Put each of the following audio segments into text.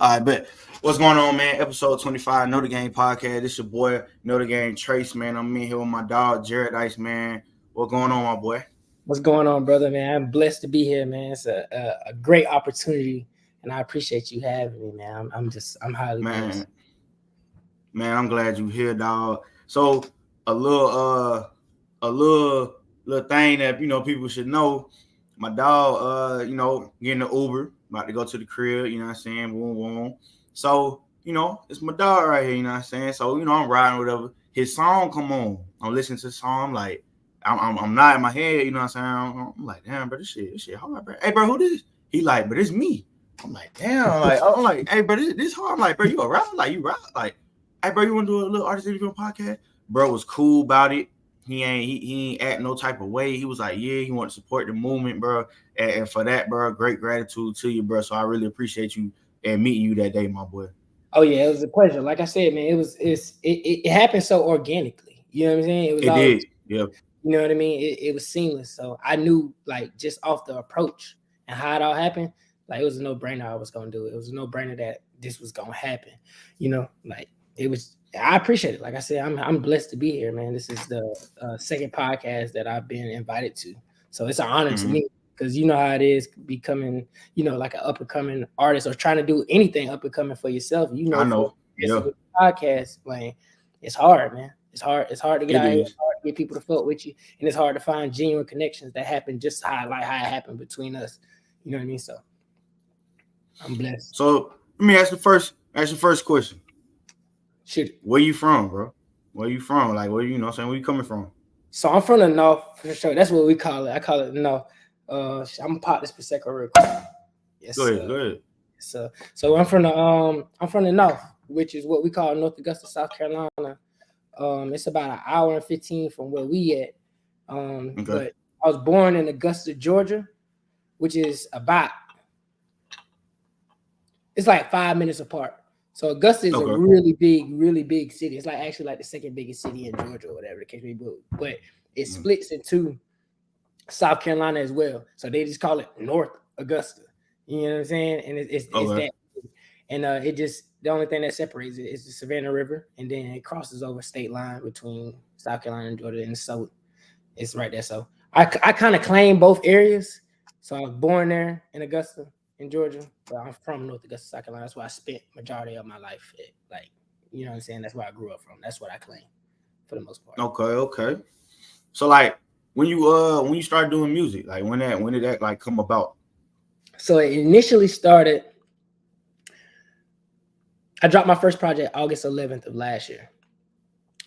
All right, but what's going on, man? Episode 25, Know the Game podcast. This your boy, Know the Game Trace, man. I'm in here with my dog, JAREDISE, man. What's going on, my boy? What's going on, brother, man? I'm blessed to be here, man. It's a great opportunity, and I appreciate you having me, man. I'm highly blessed. Man, I'm glad you here, dog. So a little thing that people should know. My dog, getting the Uber, about to go to the crib, you know what I'm saying? Boom, boom. So, it's my dog right here, you know what I'm saying? So, I'm riding whatever. His song come on. I'm listening to the song, like I'm nodding my head, you know what I'm saying? I'm like, damn, bro, this shit hard, bro. Hey, bro, who this? He like, but it's me. I'm like, damn, I'm like, hey, bro, this hard. I'm like, bro, you a rapper? Like, you rap? Like, hey, bro, you want to do a little artist interview podcast? Bro was cool about it. He ain't act no type of way. He was like, yeah, he want to support the movement, bro. And for that, bro, great gratitude to you, bro. So I really appreciate you and meeting you that day, my boy. Oh yeah, it was a pleasure. Like I said, man, it happened so organically. You know what I'm saying? It did. Yeah. You know what I mean? It was seamless. So I knew, like, just off the approach and how it all happened, like, it was a no-brainer I was gonna do it. It was a no-brainer that this was gonna happen. Like, it was. I appreciate it. Like I said, I'm blessed to be here, man. This is the second podcast that I've been invited to, so it's an honor to me, because you know how it is becoming, like an up and coming artist or trying to do anything up and coming for yourself. I know. Yeah. Podcast, man, it's hard, man. It's hard to get out here. It's hard to get people to fuck with you, and it's hard to find genuine connections that happen just how it happened between us. You know what I mean? So I'm blessed. So let me ask the first question. Shoot. Where you from, bro? Where you from? Like, where you saying? Where you coming from? So I'm from the North, for sure. That's what we call it. I call it the North. I'm gonna pop this Prosecco real quick. Yes, go ahead. So I'm from the North, which is what we call North Augusta, South Carolina. It's about an hour and 15 from where we at. But I was born in Augusta, Georgia, which is it's like 5 minutes apart. So Augusta is a really big city. It's actually like the second biggest city in Georgia or whatever the case may be. But it splits into South Carolina as well. So they just call it North Augusta. You know what I'm saying? And it's that. And it just, the only thing that separates it is the Savannah River, and then it crosses over state line between South Carolina and Georgia, and so it's right there. So I kind of claim both areas. So I was born there in Augusta, in Georgia, but I'm from North Augusta, South Carolina. That's where I spent majority of my life at. Like, you know what I'm saying? That's where I grew up from. That's what I claim for the most part. Okay. So like when you started doing music, like when did that like come about? So it initially started, I dropped my first project August 11th of last year.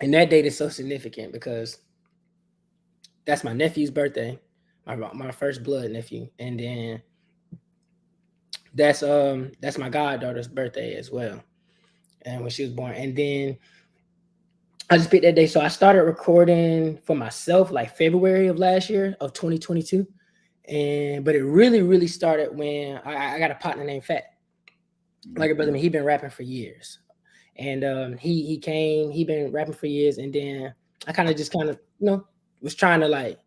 And that date is so significant because that's my nephew's birthday, my first blood nephew. And then that's my goddaughter's birthday as well, and when she was born. And then I just picked that day. So I started recording for myself like February of last year of 2022, but it really started when I got a partner named Fat. Like a brother, he been rapping for years, and he been rapping for years, and then I kind of was trying to like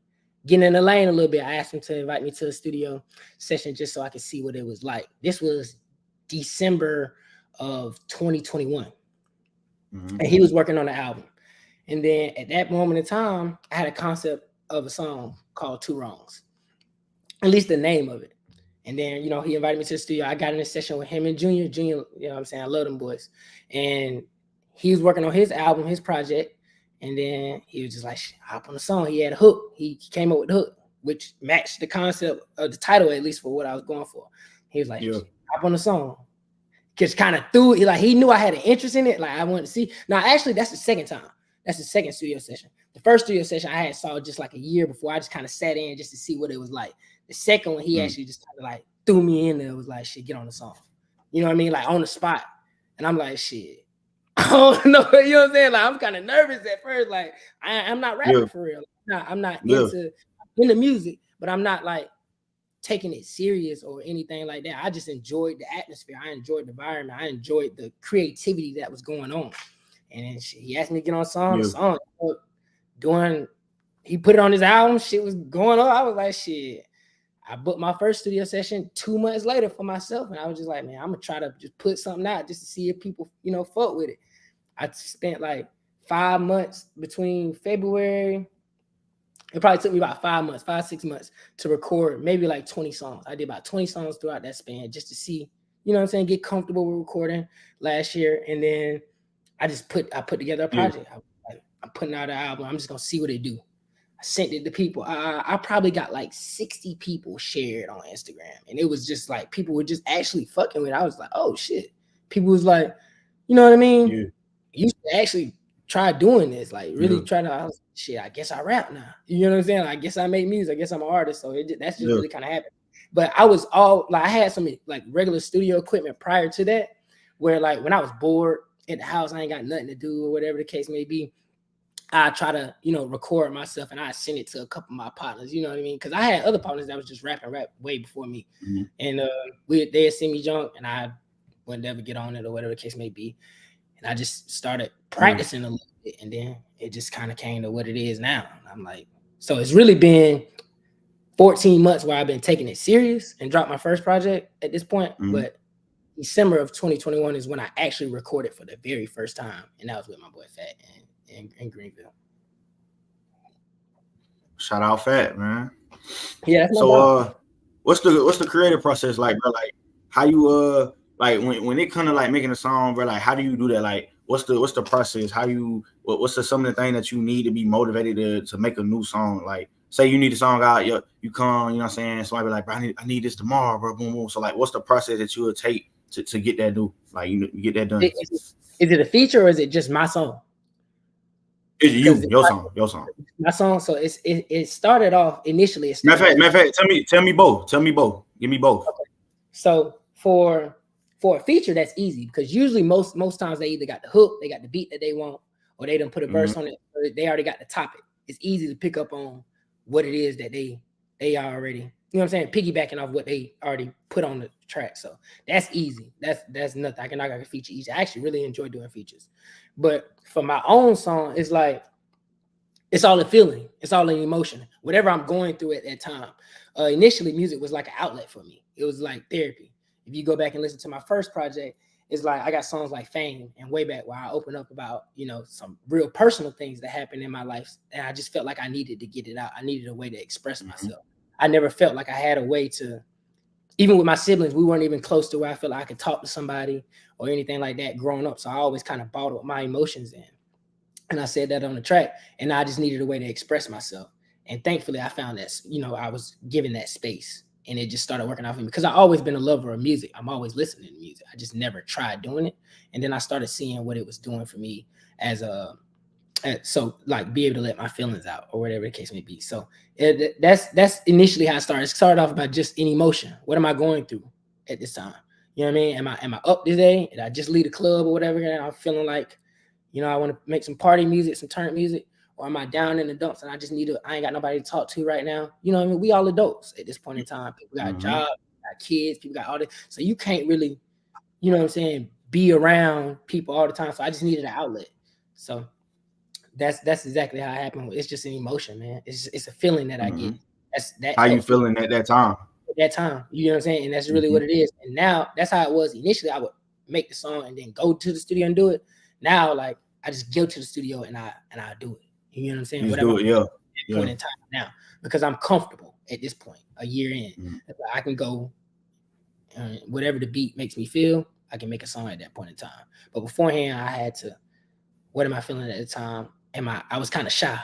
get in the lane a little bit. I asked him to invite me to a studio session just so I could see what it was like. This was December of 2021. And he was working on the album. And then at that moment in time, I had a concept of a song called Two Wrongs, at least the name of it. And then, he invited me to the studio. I got in a session with him and Junior. Junior, you know what I'm saying? I love them boys. And he was working on his album, his project. And then he was just like, hop on the song. He had a hook. He came up with the hook, which matched the concept of the title, at least for what I was going for. He was like, hop on the song. Just kind of threw it. He knew I had an interest in it. Like, I wanted to see. Now, actually, that's the second time. That's the second studio session. The first studio session I had saw just like a year before. I just kind of sat in just to see what it was like. The second one, he actually just kind of like threw me in there. It was like, shit, get on the song. You know what I mean? Like on the spot. And I'm like, shit. Oh no, you know what I'm saying? Like, I'm kind of nervous at first. Like, I'm not rapping for real. I'm not into music, but I'm not like taking it serious or anything like that. I just enjoyed the atmosphere. I enjoyed the environment. I enjoyed the creativity that was going on. And then he asked me to get on a song. The song he put it on his album. Shit was going on. I was like, shit. I booked my first studio session 2 months later for myself, and I was just like, man, I'm gonna try to just put something out just to see if people, fuck with it. I spent like 5 months between February. It probably took me about 5 months, 6 months to record maybe like 20 songs. I did about 20 songs throughout that span just to see, get comfortable with recording last year. And then I put together a project. I'm putting out an album. I'm just gonna see what they do. I sent it to people. I probably got like 60 people shared on Instagram, and it was just like people were just actually fucking with it. I was like, oh shit. People was like, you know what I mean? Yeah. You should actually try doing this, like really try to. I was, shit, I guess I rap now. You know what I'm saying? I guess I make music. I guess I'm an artist. So that's just really kind of happened. But I was all like, I had some like regular studio equipment prior to that, where like when I was bored at the house, I ain't got nothing to do or whatever the case may be, I try to, record myself and I send it to a couple of my partners, you know what I mean? Because I had other partners that was just rap way before me. Mm-hmm. And they'd send me junk and I would never get on it or whatever the case may be. And I just started practicing a little bit, and then it just kind of came to what it is now. I'm like, so it's really been 14 months where I've been taking it serious and dropped my first project at this point. Mm-hmm. But December of 2021 is when I actually recorded for the very first time. And that was with my boy Fat in Greenville. Shout out Fat, man. Yeah. So what's the creative process like, bro? Like how you like when it kind of like making a song, bro, like how do you do that? Like what's the process? How you what's some of the thing that you need to be motivated to make a new song? Like say you need a song out, you come, you know what I'm saying? Somebody be like, bro, I need this tomorrow, bro, boom, boom. So like what's the process that you would take to get that do? Like you get that done? Is it a feature or is it just my song? It's your song. My song. So it started off initially. Matter of fact, tell me both. Give me both. Okay. So for a feature, that's easy because usually most times they either got the hook, they got the beat that they want, or they done put a verse on it. Or they already got the topic. It's easy to pick up on what it is that they already, you know what I'm saying, piggybacking off what they already put on the track. So that's easy. That's nothing. I can knock out a feature easy. I actually really enjoy doing features. But for my own song, it's like it's all a feeling, it's all an emotion, whatever I'm going through at that time. Initially, music was like an outlet for me. It was like therapy. If you go back and listen to my first project, it's like I got songs like Fame and Way Back where I open up about, some real personal things that happened in my life. And I just felt like I needed to get it out. I needed a way to express myself. I never felt like I had a way to, even with my siblings, we weren't even close to where I felt like I could talk to somebody or anything like that growing up. So I always kind of bottled my emotions in. And I said that on the track, and I just needed a way to express myself. And thankfully I found that, I was given that space. And it just started working out for me because I've always been a lover of music. I'm always listening to music. I just never tried doing it. And then I started seeing what it was doing for me so like be able to let my feelings out or whatever the case may be. So that's initially how it started. It started off by just an emotion. What am I going through at this time? You know what I mean? Am I up today? Did I just leave the club or whatever? And I'm feeling like, I want to make some party music, some turn music. Or am I down in the dumps and I ain't got nobody to talk to right now? You know what I mean? We all adults at this point in time. People got jobs, got kids, people got all this. So you can't really, you know what I'm saying, be around people all the time. So I just needed an outlet. So that's exactly how it happened. It's just an emotion, man. It's a feeling that I get. How you feeling at that time? At that time. You know what I'm saying? And that's really what it is. And now that's how it was. Initially, I would make the song and then go to the studio and do it. Now, like I just go to the studio and I do it. You know what I'm saying? Whatever. Do it, point in time now because I'm comfortable at this point, a year in. I can go whatever the beat makes me feel, I can make a song at that point in time. But beforehand, I had to, what am I feeling at the time? I was kind of shy.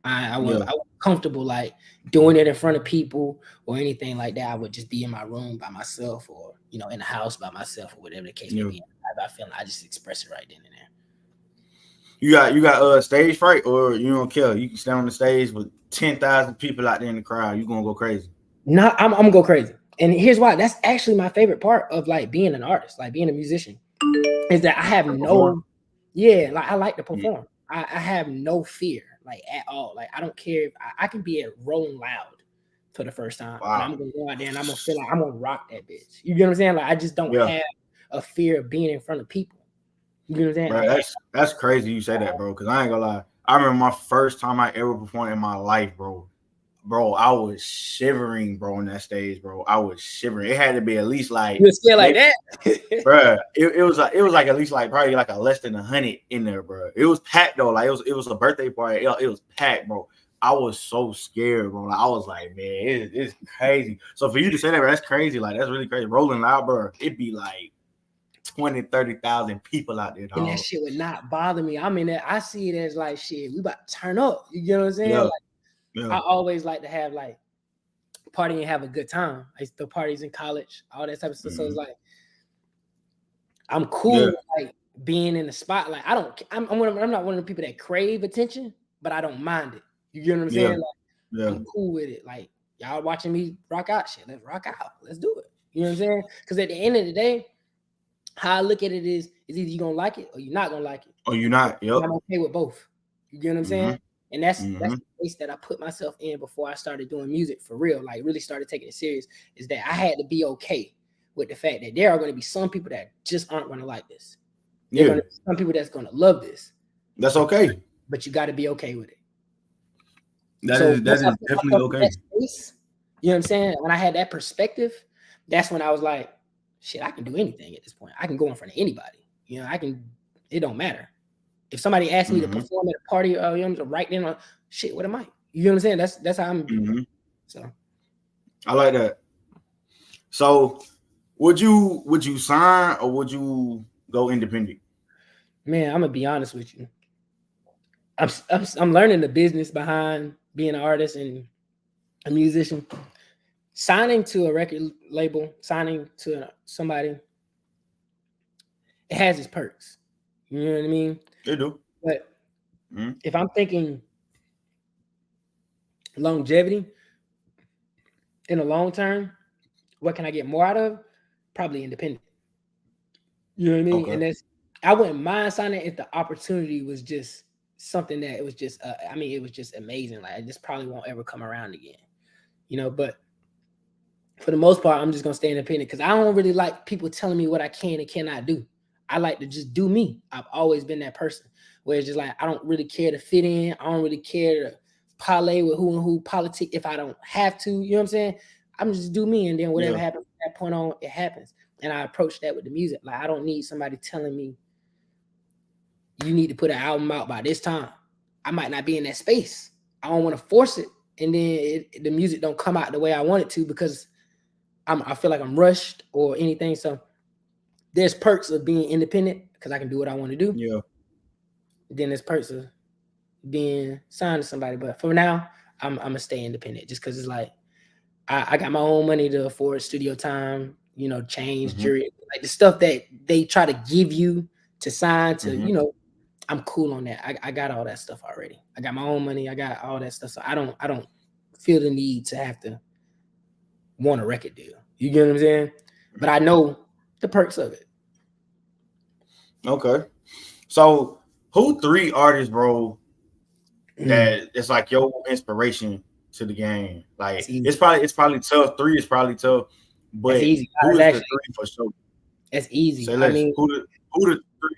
I wasn't comfortable like doing it in front of people or anything like that. I would just be in my room by myself or, in the house by myself or whatever the case may be. I feel I just express it right then and there. You got stage fright or you don't care? You can stand on the stage with 10,000 people out there in the crowd. You gonna go crazy? No, I'm gonna go crazy. And here's why. That's actually my favorite part of like being an artist, like being a musician, is that I have I like to perform. I have no fear like at all. Like I don't care if I can be at Rolling Loud for the first time. Wow. And I'm gonna go out there and I'm gonna feel like I'm gonna rock that bitch. You get what I'm saying? Like I just don't have a fear of being in front of people. You know what I'm saying? Bro, that's crazy you say that, bro. Because I ain't gonna lie. I remember my first time I ever performed in my life, bro. bro, I was shivering, bro, on that stage, bro. I was shivering. It had to be at least like You were scared like maybe, that? bro. It was like at least like probably like a less than 100 in there, bro. It was packed though. Like it was a birthday party. It was packed, bro. I was so scared, bro. Like, I was like, man, it's crazy. So for you to say that, bro, that's crazy. Like that's really crazy. Rolling Loud, bro. It'd be like 20, 30,000 people out there, And that dog. shit would not bother me. I mean, I see it as like shit. We about to turn up. You get what I'm saying? Yeah, Like, yeah. I always like to have like party and have a good time. I used to throw parties in college, all that type of stuff. So it's like I'm cool Yeah, with, like being in the spotlight. I'm not one of the people that crave attention, but I don't mind it. You get what I'm yeah, saying? Like, yeah, I'm cool with it. Like y'all watching me rock out shit. Let's rock out. Let's do it. You know what I'm saying? Because at the end of the day, how I look at it is either you're gonna like it or you're not gonna like it. Oh, you not? Yep. I'm okay with both. You get what I'm saying? And that's Mm-hmm. the place that I put myself in before I started doing music for real. Like really started taking it serious. Is that I had to be okay with the fact that there are going to be some people that just aren't going to like this. There are going to be some people that's going to love this. That's okay. But you got to be okay with it. That is definitely okay. Space, you know what I'm saying? When I had that perspective, that's when I was like, shit, I can do anything at this point. I can go in front of anybody. You know, it don't matter. If somebody asked me to perform at a party, you know, to write in on shit, what am I? You know what I'm saying? That's how I'm. So I like that. So would you sign or would you go independent? Man, I'm gonna be honest with you. I'm learning the business behind being an artist and a musician. Signing to a record label, signing to somebody, it has its perks. You know what I mean? They do. But if I'm thinking longevity in the long term, what can I get more out of? Probably independent. You know what I mean? Okay. And I wouldn't mind signing if the opportunity was just something that it was just it was just amazing. Like this probably won't ever come around again. You know, but for the most part, I'm just gonna stay independent because I don't really like people telling me what I can and cannot do. I like to just do me. I've always been that person where it's just like I don't really care to fit in. I don't really care to parlay with who and who politic if I don't have to. You know what I'm saying? I'm just do me, and then whatever happens from that point on, it happens. And I approach that with the music. Like I don't need somebody telling me you need to put an album out by this time. I might not be in that space. I don't want to force it, and then the music don't come out the way I want it to because I feel like I'm rushed or anything. So there's perks of being independent because I can do what I want to do. Yeah. Then there's perks of being signed to somebody. But for now, I'm gonna stay independent just because it's like I got my own money to afford studio time, you know, change, jury, like the stuff that they try to give you to sign to, you know, I'm cool on that. I got all that stuff already. I got my own money. I got all that stuff. So I don't feel the need to have to want a record deal. You get what I'm saying? But I know the perks of it. Okay. So who 3 artists, bro, that it's like your inspiration to the game? Like it's probably tough. 3 is probably tough. But That's easy. who is the 3 for sure? That's easy. Say less. Who the 3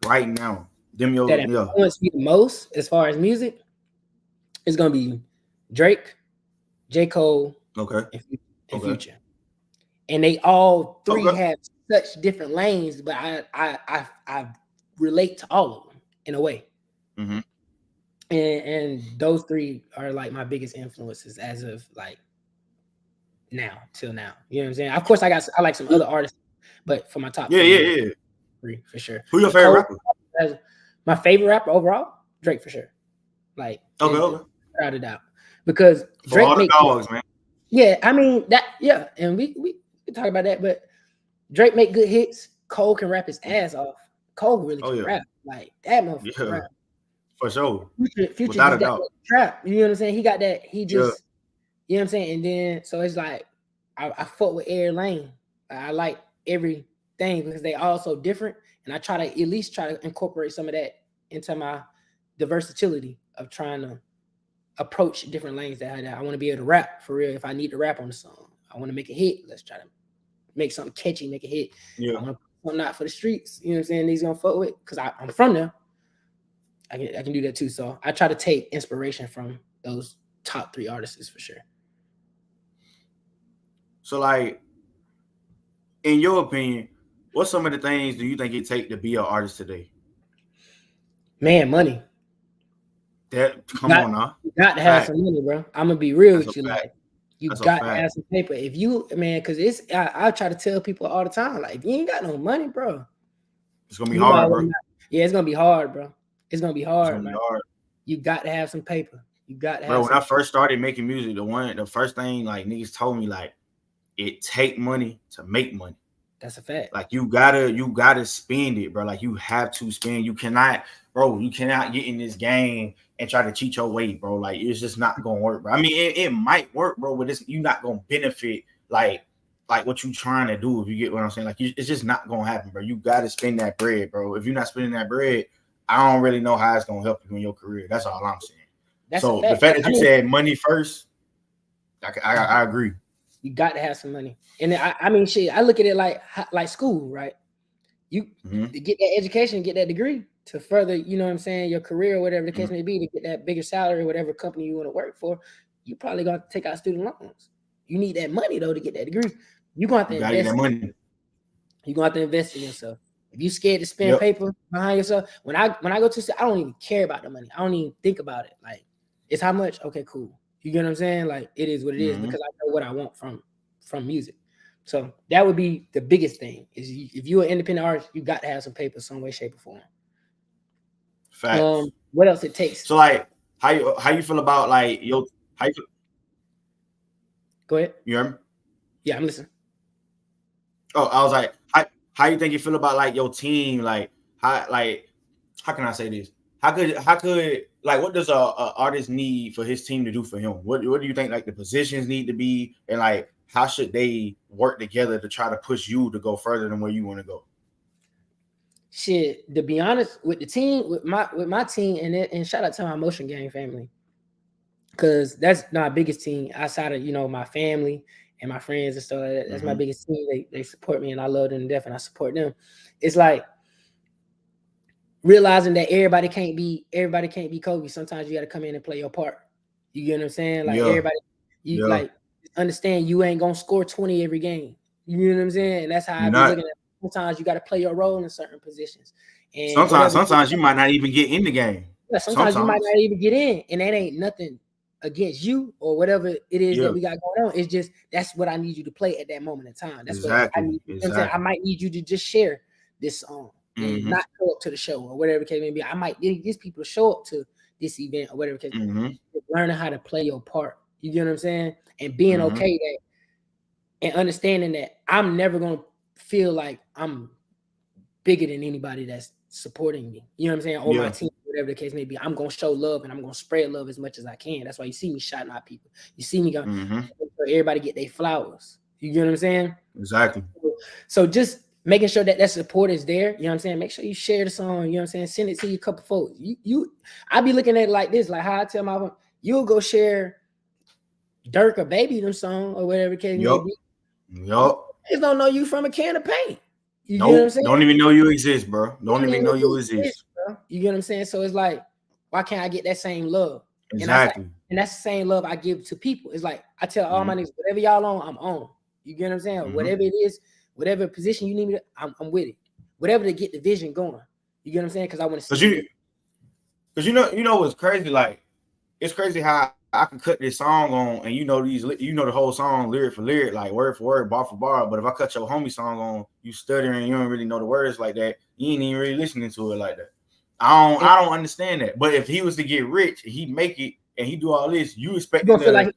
right now? Them that influenced me the most as far as music is gonna be Drake, J. Cole, and Future. And they all 3 have such different lanes, but I relate to all of them in a way. And those 3 are like my biggest influences as of like now till now. You know what I'm saying? Of course, I like some other artists, but for my top 3 for sure. Who your favorite rapper? My favorite rapper overall, Drake for sure. Like without a doubt, because Drake all the dogs, man. Yeah, I mean that. Yeah, and we can talk about that, but Drake make good hits. Cole can rap his ass off. Cole really can rap like that. Motherfucker can rap. For sure. Future without a doubt. Trap. You know what I'm saying? He got that. He just, you know what I'm saying? And then so it's like I fuck with every lane. I like everything because they all so different. And I try to at least try to incorporate some of that into the versatility of trying to approach different lanes that I want to be able to rap for real. If I need to rap on the song, I want to make a hit. Let's try to make something catchy, make a hit. I want to put something out for the streets. You know what I'm saying? These gonna fuck with because I'm from there. I can do that too. So I try to take inspiration from those top 3 artists for sure. So, like, in your opinion, what's some of the things do you think it take to be an artist today? Man, money. That come on now. You got to have Fact. some money, bro. I'm gonna be real That's a with you. fact. Like, you That's a got to have fact. some paper. If you, man, because I try to tell people all the time, like, if you ain't got no money, bro, It's gonna be you might hard, well bro. not. Yeah, it's gonna be hard, bro. It's gonna be It's hard, gonna be man. hard. You got to have some paper. You got to Bro, have when I some. first started making music, the first thing like niggas told me, like, it take money to make money. That's a fact. Like, you gotta spend it, bro. Like, you have to spend. You cannot get in this game and try to cheat your way, bro. Like, it's just not gonna work, bro. I mean, it might work, bro, but you're not gonna benefit like what you trying to do, if you get what I'm saying. Like, it's just not gonna happen, bro. You gotta spend that bread, bro. If you're not spending that bread, I don't really know how it's gonna help you in your career. That's all I'm saying. That's a So the fact. fact that you said money first, I agree. You got to have some money. And I mean, shit, I look at it like school, right? You to get that education, get that degree to further, you know what I'm saying, your career or whatever the case may be, to get that bigger salary, whatever company you want to work for, you probably got to take out student loans. You need that money though to get that degree. You're gonna have to gotta get that invest. money. You're gonna have to invest in yourself. If you scared to spend paper behind yourself, when I go to, I don't even care about the money. I don't even think about it. Like, it's how much? Okay, cool. You get what I'm saying? Like, it is what it is, because I know what I want from music. So that would be the biggest thing. Is if you're an independent artist, you got to have some paper, some way, shape, or form. Facts. What else it takes? So, like, how you feel about like how you feel? Go ahead. You hear me? Yeah, I'm listening. Oh, I was like, how you think you feel about like your team? Like, how can I say this? How could like, what does a artist need for his team to do for him? What do you think like the positions need to be, and like how should they work together to try to push you to go further than where you want to go? Shit, to be honest, with the team, with my team, and shout out to my Motion Gang family, because that's my biggest team outside of my family and my friends and stuff like that. That's my biggest team. They support me, and I love them to death, and I support them. It's like realizing that everybody can't be Kobe. Sometimes you got to come in and play your part. You get what I'm saying? Like, everybody, like, understand you ain't gonna score 20 every game. You know what I'm saying? And that's how I be looking at it. Sometimes you got to play your role in certain positions. And sometimes you might not even get in the game. Yeah, sometimes you might not even get in, and that ain't nothing against you or whatever it is that we got going on. It's just that's what I need you to play at that moment in time. That's what I need. You know what I'm saying? I might need you to just share this song and not show up to the show or whatever the case may be. I might need these people to show up to this event or whatever the case may be. Learning how to play your part. You get what I'm saying? And being okay that and understanding that I'm never gonna feel like I'm bigger than anybody that's supporting me. You know what I'm saying? Or my team, whatever the case may be. I'm gonna show love and I'm gonna spread love as much as I can. That's why you see me shouting out people. You see me going, everybody get their flowers. You get what I'm saying? Exactly. So just making sure that support is there. You know what I'm saying? Make sure you share the song. You know what I'm saying? Send it to your couple folks. I be looking at it like this, like how I tell my, you'll go share Dirk or Baby them song or whatever the case may be. Just don't know you from a can of paint. You get what I'm saying? Don't even know you exist, bro. Don't even know you exist. Bro. You get what I'm saying? So it's like, why can't I get that same love? Exactly. And that's the same love I give to people. It's like, I tell all my niggas, whatever y'all on, I'm on. You get what I'm saying? Whatever it is, whatever position you need me to, I'm with it. Whatever to get the vision going. You get what I'm saying? Because I want to see. Because you know what's crazy? Like, it's crazy how I can cut this song on, and the whole song lyric for lyric, like word for word, bar for bar. But if I cut your homie song on, you stuttering, you don't really know the words like that. You ain't even really listening to it like that. I don't understand that. But if he was to get rich, he make it, and he do all this, you expect him to.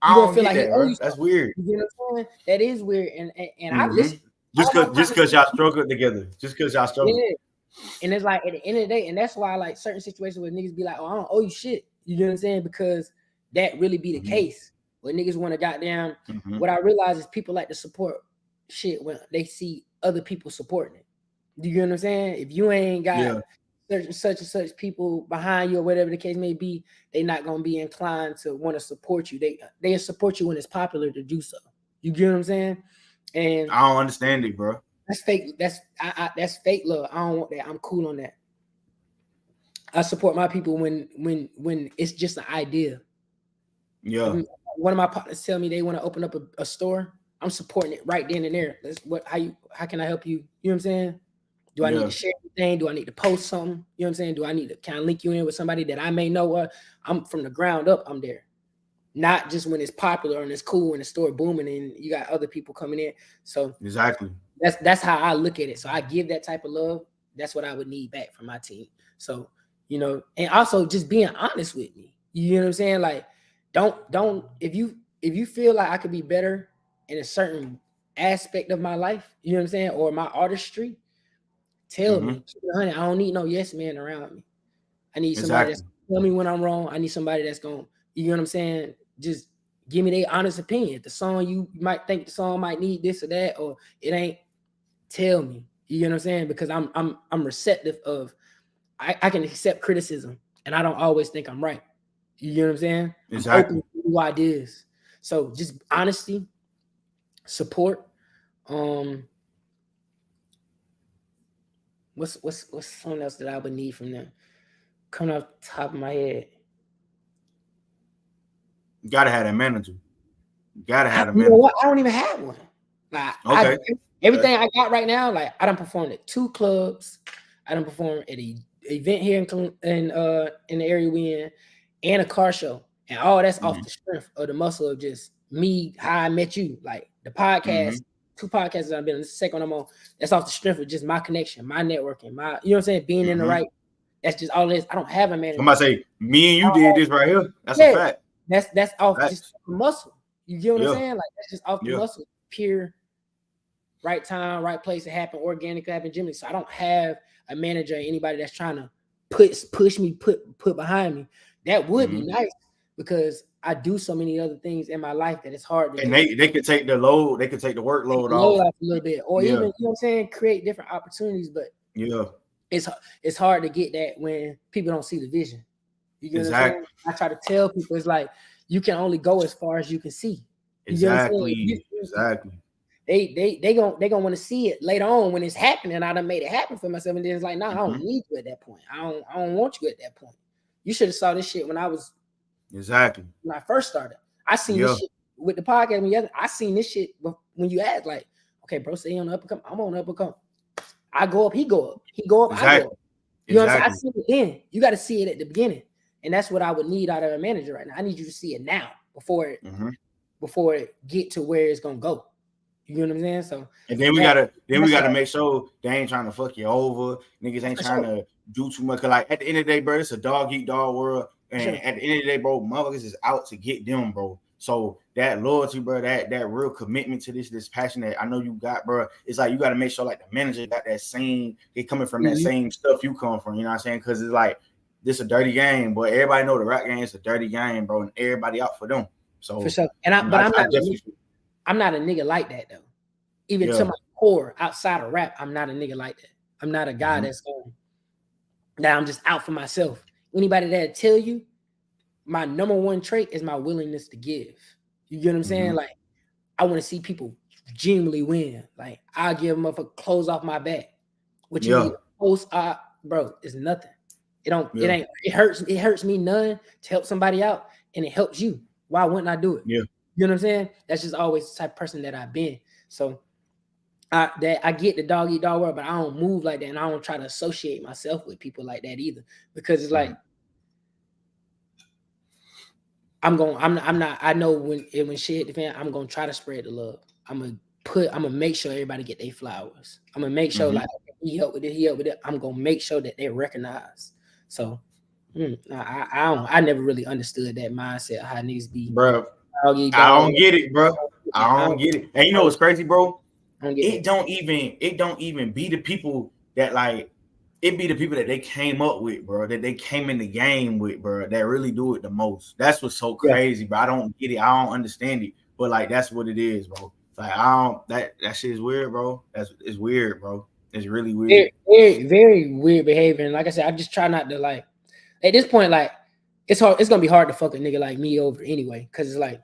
I don't feel like that, that's weird. You know what I'm saying? That is weird, and I listen. Just because y'all struggle together, just because y'all struggle. Yeah. And it's like at the end of the day, and that's why like certain situations where niggas be like, "Oh, I don't owe you shit." You know what I'm saying? Because that really be the case. When niggas want to goddamn, what I realize is people like to support shit when they see other people supporting it. Do you get what I'm saying? If you ain't got such and such people behind you or whatever the case may be, they not gonna be inclined to want to support you. They support you when it's popular to do so. You get what I'm saying? And I don't understand it, bro. That's fake. That's fake love. I don't want that. I'm cool on that. I support my people when it's just an idea. Yeah. If one of my partners tell me they want to open up a store, I'm supporting it right then and there. How can I help you? You know what I'm saying? Do I need Yeah. to share anything? Do I need to post something? You know what I'm saying? Do I need to kind of link you in with somebody that I may know? I'm from the ground up, I'm there. Not just when it's popular and it's cool and the store booming and you got other people coming in. So Exactly. that's how I look at it. So I give that type of love. That's what I would need back from my team. So, and also just being honest with me. You know what I'm saying? Like, don't if you feel like I could be better in a certain aspect of my life, you know what I'm saying, or my artistry, tell me. Honey, I don't need no yes man around me. I need somebody that's Exactly. gonna tell me when I'm wrong. I need somebody that's gonna, you know what I'm saying, just give me their honest opinion. If the song you might think the song might need this or that, or it ain't, tell me. You know what I'm saying? Because I'm receptive of I can accept criticism and I don't always think I'm right. You know what I'm saying? I'm open Exactly. to new ideas. So just honesty, support. What's something else that I would need from them? Coming off the top of my head. You gotta have that manager. You gotta have a You know manager. what? I don't even have one. Like Okay. everything I got right now, like I done performed at 2 clubs. I done performed at a event here in the area we in, and a car show. And all that's off the strength of the muscle of just me, how I met you. Like the podcast, 2 podcasts that I've been on, this is the second one I'm on. That's off the strength of just my connection, my networking, you know what I'm saying, being in the right. That's just all it is. I don't have a manager. Somebody say, me and you did this right here. That's a fact. That's off Facts. just muscle. You get what I'm saying? Like that's just off the muscle, pure right time, right place. It happened organically, happen generally. So I don't have a manager or anybody that's trying to push me, put behind me. That would be nice because I do so many other things in my life that it's hard to. And they could take the load, they could take the workload off a little bit, or even, you know what I'm saying, create different opportunities. But it's hard to get that when people don't see the vision. You get what I'm saying? I try to tell people, it's like you can only go as far as you can see. You exactly. They gonna want to see it later on when it's happening. I done made it happen for myself, and then it's like, nah, I don't need you at that point. I don't want you at that point. You should have saw this shit when I was when I first started. I seen this shit with the podcast. I seen this shit when you asked, like, okay, bro, say on the up and come. I'm on the up and come. I go up, he go up. He go up, I go up. You know what I'm saying? I see it then. You got to see it at the beginning. And that's what I would need out of a manager right now. I need you to see it now before it get to where it's gonna go. You know what I'm saying? So and then we gotta make sure they ain't trying to fuck you over. Niggas ain't trying to do too much. Cause like at the end of the day, bro, it's a dog eat dog world. And at the end of the day, bro, motherfuckers is out to get them, bro. So that loyalty, bro, that real commitment to this passion that I know you got, bro, it's like you got to make sure like the manager got that same, they coming from that same stuff you come from. You know what I'm saying? Because it's like this a dirty game, but everybody know the rap game is a dirty game, bro, and everybody out for them. So for sure. And I'm not a nigga like that though. Even to my core, outside of rap, I'm not a nigga like that. I'm not a guy that's going that I'm just out for myself. Anybody that tell you my number one trait is my willingness to give. You get what I'm saying? Like I want to see people genuinely win. Like I'll give them up for clothes off my back. What you need post bro, it's nothing. It hurts me none to help somebody out, and it helps you. Why wouldn't I do it? Yeah. You know what I'm saying? That's just always the type of person that I've been. So I get the dog eat dog world, but I don't move like that, and I don't try to associate myself with people like that either, because it's like I know when shit hit the fan, I'm gonna try to spread the love. I'm gonna make sure everybody get their flowers. I'm gonna make sure like he helped with it. I'm gonna make sure that they're recognized. So I never really understood that mindset, how it needs to be. Bro, I don't get it, bro. I don't get it. And you know what's crazy, bro? It don't even be the people that like, it be the people that they came up with, bro, that they came in the game with, bro, that really do it the most. That's what's so crazy, bro. I don't get it. I don't understand it. But like that's what it is, bro. Like that shit is weird, bro. It's weird, bro. It's really weird. Very, very weird behavior. And like I said, I just try not to, like, at this point, like, it's gonna be hard to fuck a nigga like me over anyway, because it's like,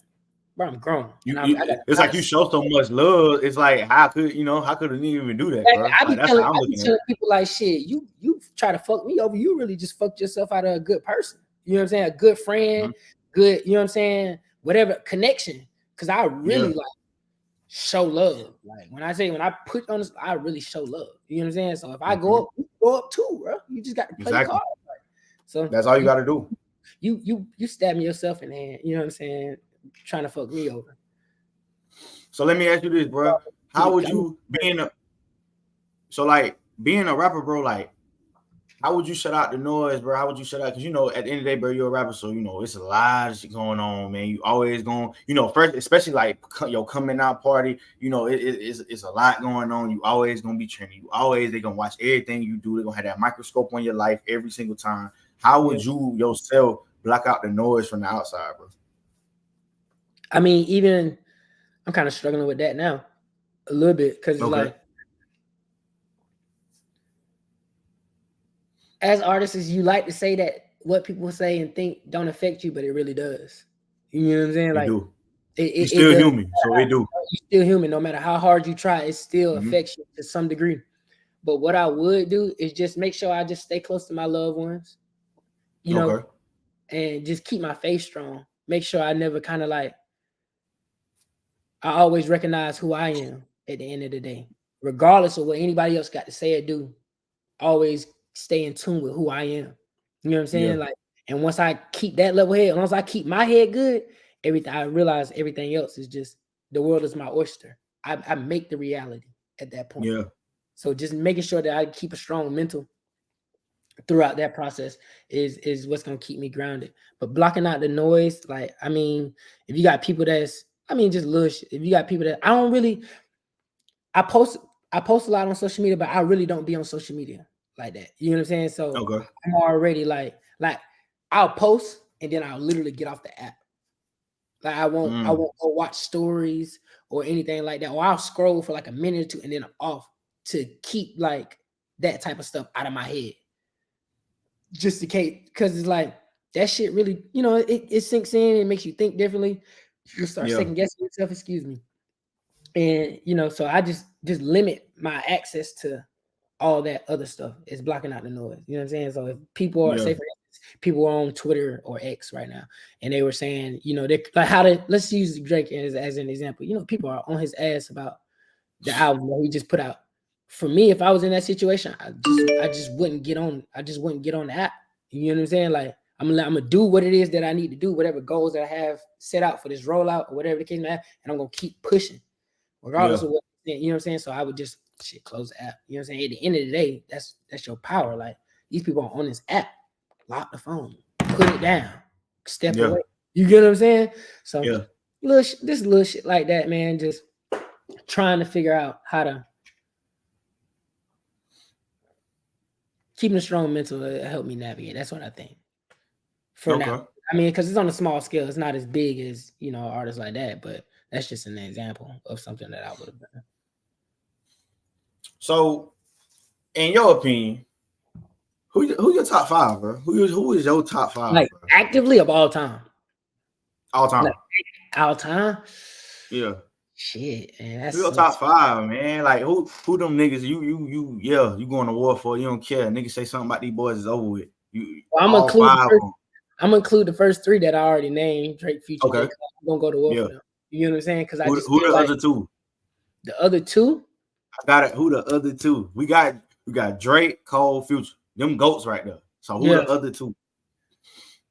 bro, I'm grown. It's like you show so much love. It's like, how could a nigga even do that, bro? I be telling people like, shit, you try to fuck me over, you really just fucked yourself out of a good person. You know what I'm saying? A good friend, good, you know what I'm saying? Whatever connection. Cause I really like show love. Like when I put on this, I really show love. You know what I'm saying? So if I go up, you go up too, bro. You just got to play the card. Right? So that's all you got to do. You stabbing yourself in the hand. You know what I'm saying? Trying to fuck me over. So let me ask you this, bro. How would you being a rapper, bro? Like, how would you shut out the noise, bro? How would you shut out? Because you know, at the end of the day, bro, you're a rapper, so you know it's a lot of shit going on, man. You always going, you know, first, especially like your coming out party, you know, it's a lot going on. You always gonna be trending. You always they gonna watch everything you do. They're gonna have that microscope on your life every single time. How would you yourself block out the noise from the outside, bro? I mean, even I'm kind of struggling with that now a little bit because it's like, as artists, you like to say that what people say and think don't affect you, but it really does. You know what I'm saying? Like, you're still human, so it do. You're still human. No matter how hard you try, it still affects you to some degree. But what I would do is just make sure I just stay close to my loved ones, you know, and just keep my faith strong. Make sure I never kind of like, I always recognize who I am at the end of the day, regardless of what anybody else got to say or do. Always stay in tune with who I am. You know what I'm saying? Like, and once I keep that level head, once I keep my head good, I realize everything else is just, the world is my oyster. I make the reality at that point. Yeah. So just making sure that I keep a strong mental throughout that process is what's gonna keep me grounded. But blocking out the noise, like, I mean, if you got people just little shit. If you got people that I post a lot on social media, but I really don't be on social media like that. You know what I'm saying? So I'm already like I'll post and then I'll literally get off the app. Like I won't go watch stories or anything like that. Or I'll scroll for like a minute or two and then I'm off to keep like that type of stuff out of my head. Just in case, because it's like that shit really, you know, it sinks in, it makes you think differently. You start second guessing yourself, excuse me. And you know, so I just limit my access to all that other stuff. It's blocking out the noise. You know what I'm saying? So if people are, say for instance, people are on Twitter or X right now, and they were saying, you know, they like let's use Drake as an example. You know, people are on his ass about the album that he just put out. For me, if I was in that situation, I just wouldn't get on. I just wouldn't get on the app. You know what I'm saying? Like I'm gonna do what it is that I need to do, whatever goals that I have set out for this rollout or whatever the case may have, and I'm gonna keep pushing, regardless of what, you know what I'm saying. So I would just close the app. You know what I'm saying? At the end of the day, that's your power. Like these people are on this app, lock the phone, put it down, step away. You get what I'm saying? So this little shit like that, man. Just trying to figure out how to keeping a strong mental help me navigate. That's what I think. For now, I mean, because it's on a small scale, it's not as big as, you know, artists like that, but that's just an example of something that I would have done. So, in your opinion, who your top five, bro? Who is your top five? Like bro? Actively of all time. All time. Like, all time. Yeah. Shit, man. That's who your top five, man. Like who them niggas you going to war for? You don't care. Niggas say something about these boys is over with. I'm gonna include the first three that I already named: Drake, Future, J. Cole. I'm gonna go to war for them. You know what I'm saying? Because who the other two? The other two? I got it. Who the other two? We got Drake, Cole, Future. Them goats right there. So who the other two?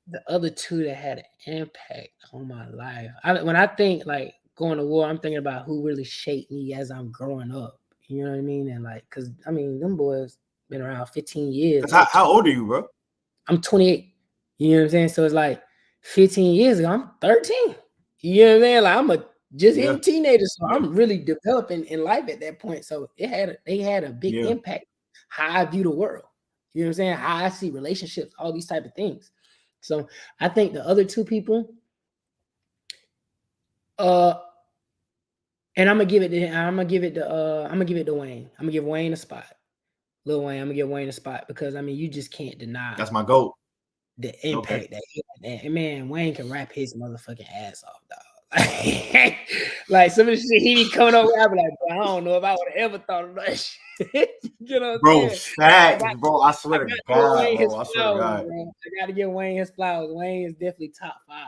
The other two that had an impact on my life. When I think like going to war, I'm thinking about who really shaped me as I'm growing up. You know what I mean? And like, cause I mean, them boys been around 15 years. How old are you, bro? I'm 28. You know what I'm saying? So it's like 15 years ago, I'm 13. You know what I'm saying? Like I'm just a teenager, so I'm really developing in life at that point. So they had a big impact how I view the world. You know what I'm saying? How I see relationships, all these type of things. So I think the other two people, and I'm gonna give it to Wayne. I'm gonna give Wayne a spot. Lil Wayne, I'm gonna give Wayne a spot because I mean you just can't deny that's my goat. The impact that he had. And man, Wayne can rap his motherfucking ass off, dog. Like some of the shit he be coming up with, I be like, bro, I don't know if I would have ever thought of that shit. You know what I'm saying? Facts, bro. I swear to God, bro. I swear to God. I gotta give Wayne his flowers. Wayne is definitely top 5.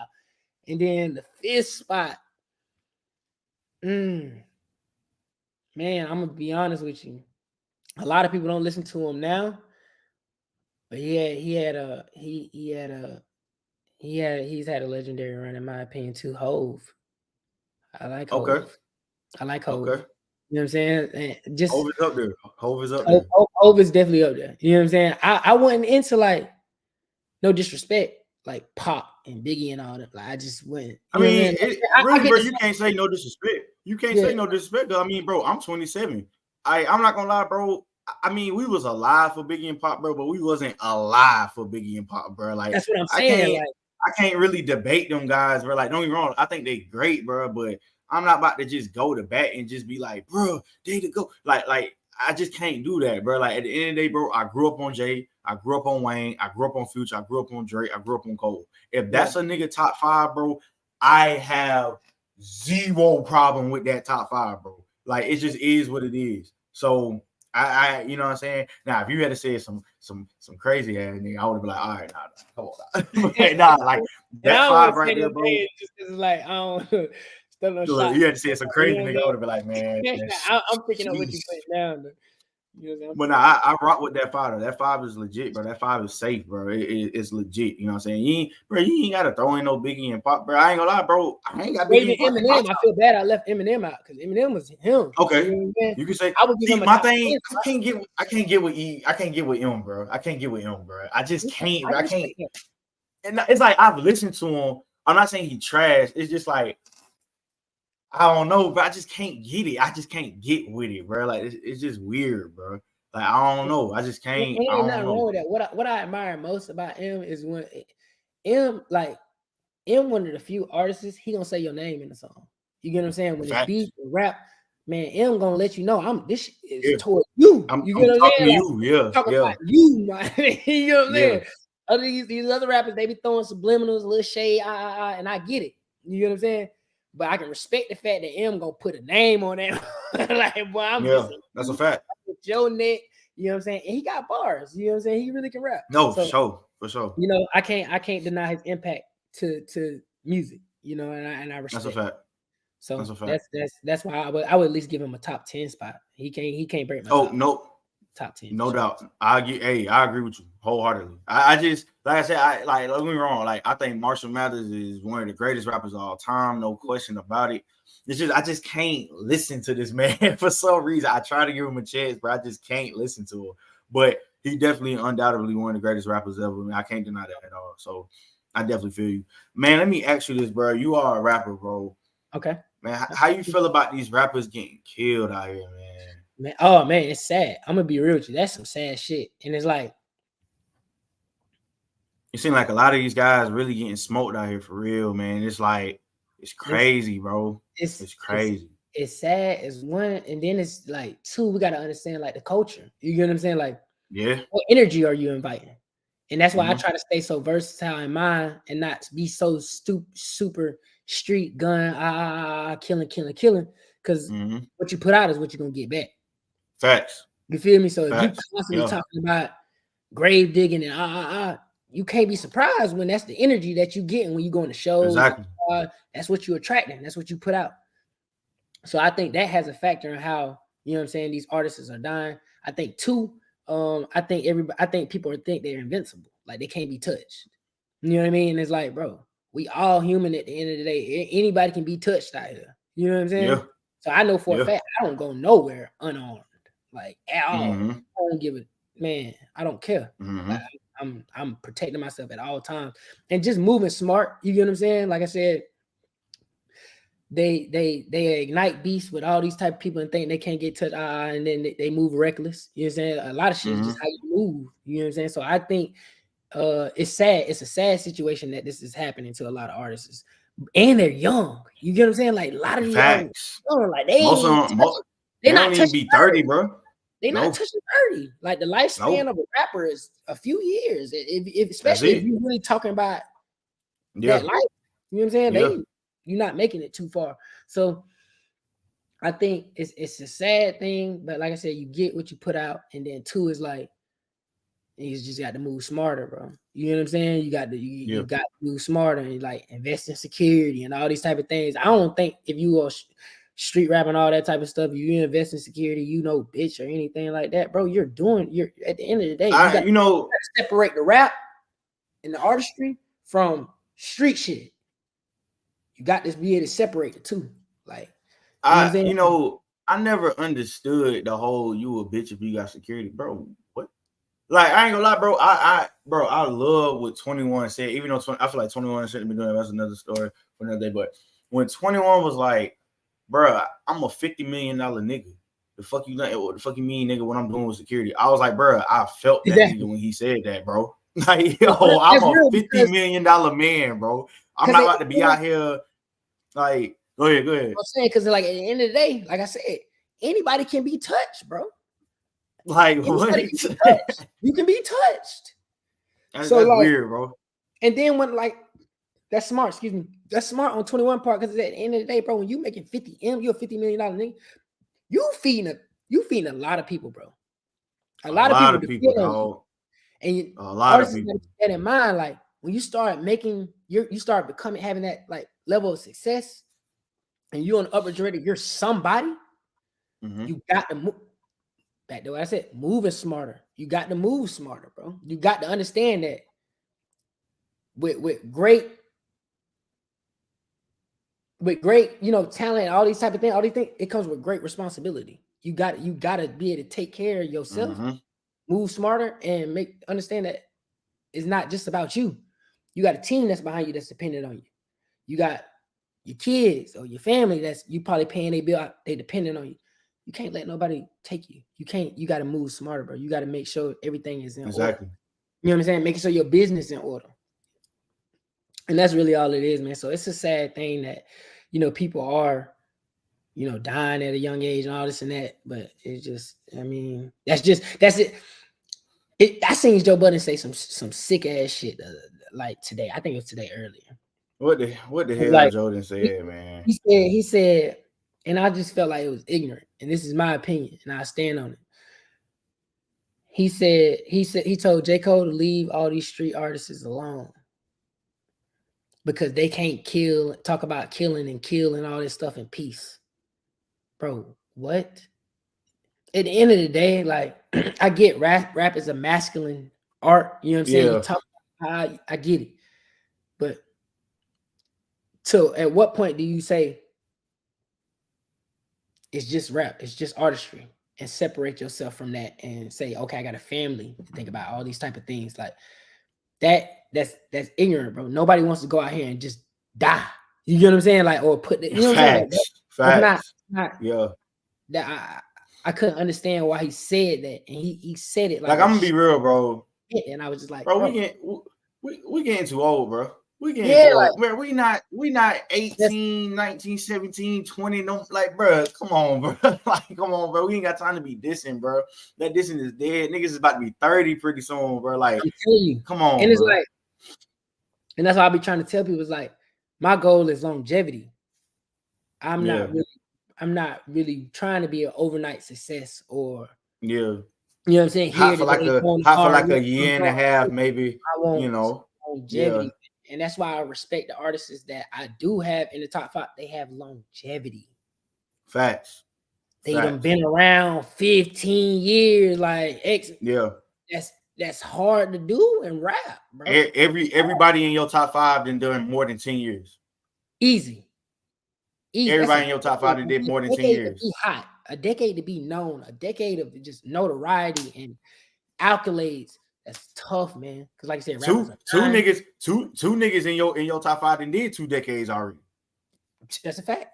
And then the fifth spot, man, I'm gonna be honest with you. A lot of people don't listen to him now, but he's had a legendary run in my opinion too. Hove. I like Okay. Hove. I like Hove. Okay. You know what I'm saying? And just Hove is up there. Hove is up there. Hove is definitely up there. You know what I'm saying? I wasn't into like, no disrespect, like Pop and Biggie and all that. Like I just went. I You know what mean, I'm saying? I really, get bro, the you same. can't say no disrespect. You can't Yeah, say no disrespect. I mean, bro, I'm 27. I'm not gonna lie, bro. I mean, we was alive for Biggie and Pop, bro, but we wasn't alive for Biggie and Pop, bro. Like, that's what I'm I saying. can't, Like I can't really debate them guys, bro. Like, don't get me wrong, I think they great, bro, but I'm not about to just go to bat and just be like, bro, they to go. Like, I just can't do that, bro. Like, at the end of the day, bro, I grew up on Jay, I grew up on Wayne, I grew up on Future, I grew up on Drake, I grew up on Cole. If yeah, that's a nigga top 5, bro, I have zero problem with that top 5, bro. Like, it just is what it is. So I you know what I'm saying? Now, if you had to say some crazy ass nigga, I would have been like, all right, come on. Nah, like and that I don't want 5 to say right there, no bro. names just because like I don't still no Look, shot. you had to say some You crazy know nigga, I what would have been like, man, I'm saying? I'm picking up what you sheesh. put down. Though. You know what I'm But nah, I rock with that 5. That 5 is legit, bro. That 5 is safe, bro. It's legit. You know what I'm saying? You ain't gotta throw in no Biggie and Pop, bro. I ain't gonna lie, bro. I ain't got Biggie Even and Pop in my Eminem, I top. feel bad I left Eminem out because Eminem was him. Okay. You know what I'm saying? You can say, I would give see, him a my top thing, 10. I can't get with E. I can't get with M, bro. I can't get with M, bro. I just can't, I bro. I can't. respect him. And it's like I've listened to him. I'm not saying he trash. It's just like I don't know, but I just can't get it. I just can't get with it, bro. Like it's just weird, bro. Like I don't know. I just can't. I Ain't don't nothing wrong know. with that. What I admire most about M is when M like M one of the few artists he gonna say your name in the song. You get what I'm saying? When it's beat Facts. or rap, man, M gonna let you know this is Yeah. toward you. I'm You get what I'm talking saying? to Like you. Yeah. talking Yeah. about you, man. You know what I'm Yeah. saying? Other these other rappers, they be throwing subliminals, a little shade, and I get it. You get what I'm saying? But I can respect the fact that M gonna put a name on that. Like, boy, I'm Yeah. missing That's a you fact. with your neck. You know what I'm saying? And he got bars. You know what I'm saying? He really can rap. No, So for sure. you know, I can't deny his impact to music. You know, and I That's a respect. fact. That's So a fact. that's why I would at least give him a top 10 spot. He can't break my Oh top no. top 10 for No sure. doubt. I agree with you wholeheartedly. I just like I said, don't get me wrong. Like I think Marshall Mathers is one of the greatest rappers of all time, no question about it. It's just I just can't listen to this man for some reason. I try to give him a chance, but I just can't listen to him. But he definitely undoubtedly one of the greatest rappers ever. I mean, I can't deny that at all. So I definitely feel you. Man, let me ask you this, bro. You are a rapper, bro. Okay. Man, how you feel about these rappers getting killed out here, man? Man, oh man, it's sad. I'm gonna be real with you. That's some sad shit. And it's like It seems like a lot of these guys really getting smoked out here for real, man. It's like it's it's crazy, bro. it's It's it's crazy. it's sad as one, and then it's like two, we gotta understand like the culture. You get what I'm saying? Like Yeah. what energy are you inviting? And that's why I Mm-hmm. try to stay so versatile in mine and not be so super street gun, killing. Because Mm-hmm. what you put out is what you're gonna get back. Facts. You feel me? So if you Facts. constantly Yeah. talking about grave digging and you can't be surprised when that's the energy that you getting when you go on the shows. Exactly. That's what you're attracting. That's what you put out. So I think that has a factor in how, you know what I'm saying, these artists are dying. I think too, I think people think they're invincible, like they can't be touched. You know what I mean? And it's like, bro, we all human at the end of the day. Anybody can be touched out here. You know what I'm saying? Yeah. So I know for a Yeah. fact I don't go nowhere unarmed, like at all. Mm-hmm. I don't give a man. I don't care. Mm-hmm. Like, I'm protecting myself at all times and just moving smart. You get what I'm saying? Like I said, they ignite beasts with all these type of people and think they can't get touched, and then they move reckless. You know what I'm saying? A lot of shit is just Mm-hmm. how you move. You know what I'm saying? So I think it's sad. It's a sad situation that this is happening to a lot of artists, and they're young. You get what I'm saying? Like a lot of these artists, Facts. like they Most of ain't them, they're they not don't even touching be 30, 30. bro. They're not No. touching 30. Like the lifespan No. of a rapper is a few years. If That's especially if it. you're really talking about Yeah. that life, you know what I'm saying? Yeah. You're not making it too far. So I think it's a sad thing, but like I said, you get what you put out, and then two is like And you just got to move smarter, bro. You know what I'm saying? You got to you got to move smarter and like invest in security and all these type of things. I don't think if you are street rapping all that type of stuff, you invest in security, bitch or anything like that, bro. You're at the end of the day, you got to separate the rap and the artistry from street shit. You got to be able to separate the two. Like, I never understood the whole "you a bitch if you got security," bro. What? Like, I ain't gonna lie, bro. I love what 21 said. Even though I feel like 21 shouldn't be doing that. That's another story for another day. But when 21 was like, bro, I'm a $50 million nigga. The fuck you mean, nigga? What I'm doing with security? I was like, bro, I felt that nigga when he said that, bro. Like, yo, I'm a $50 million man, bro. I'm not about to be out here. Like, go ahead. I'm saying, because like at the end of the day, like I said, anybody can be touched, bro. Like, what? You can be touched. That's weird, bro. And then when that's smart. Excuse me. That's smart on 21 part, because at the end of the day, bro, when you making 50 M, you're a $50 million nigga. You feeding a lot of people, bro. A lot of people, dog. And a lot of people. Keep that in mind, like when you start making you start having that like level of success, and you're on the upper trajectory, you're somebody. You got to move. Back to what I said, moving smarter. You got to move smarter, bro. You got to understand that with great, talent, all these type of things, it comes with great responsibility. You got to be able to take care of yourself, move smarter, and understand that it's not just about you. You got a team that's behind you that's dependent on you. You got your kids or your family that's you probably paying their bill, they dependent on you. You can't let nobody take you. You got to move smarter, bro. You got to make sure everything is in order. You know what I'm saying? Making sure your business is in order. And that's really all it is, man. So it's a sad thing that, people are, dying at a young age and all this and that. But it's just, that's it. I seen Joe Budden say some sick ass shit like today. I think it was today earlier. What the hell Jordan said, man? He said, and I just felt like it was ignorant. And this is my opinion, and I stand on it. He told J. Cole to leave all these street artists alone because they can't talk about killing and kill and all this stuff in peace. Bro, what? At the end of the day, like, I get rap is a masculine art. You know what I'm saying? You talk about I get it. But so at what point do you say it's just rap, it's just artistry, and separate yourself from that and say, okay, I got a family to think about, all these type of things like that? That's ignorant, bro. Nobody wants to go out here and just die. You get what I'm saying? Like, or put the, you know what I'm saying? Facts. That I couldn't understand why he said that, and he said it like I'm gonna be real, bro. And I was just like, bro. we getting too old, bro. We getting too old. We not 18, 19, 17, 20. No, like, bro, come on, bro. Like, come on, bro. We ain't got time to be dissing, bro. That dissing is dead. Niggas is about to be 30 pretty soon, bro. Like, I'm telling you, come on. And it's bro. like, and that's why I be trying to tell people, is like, my goal is longevity. I'm not really trying to be an overnight success or you know what I'm saying, hot for like a year and a half, maybe. Longevity. And that's why I respect the artists that I do have in the top 5. They have longevity. Facts. They done been around 15 years. Like, that's hard to do in rap, bro. Everybody in your top 5 done more than 10 years. Easy. Everybody in your top 5 did more than 10 years. To be hot, a decade to be known, a decade of just notoriety and accolades. That's tough, man. Because like I said, two niggas in your top 5 and did 2 decades already. That's a fact.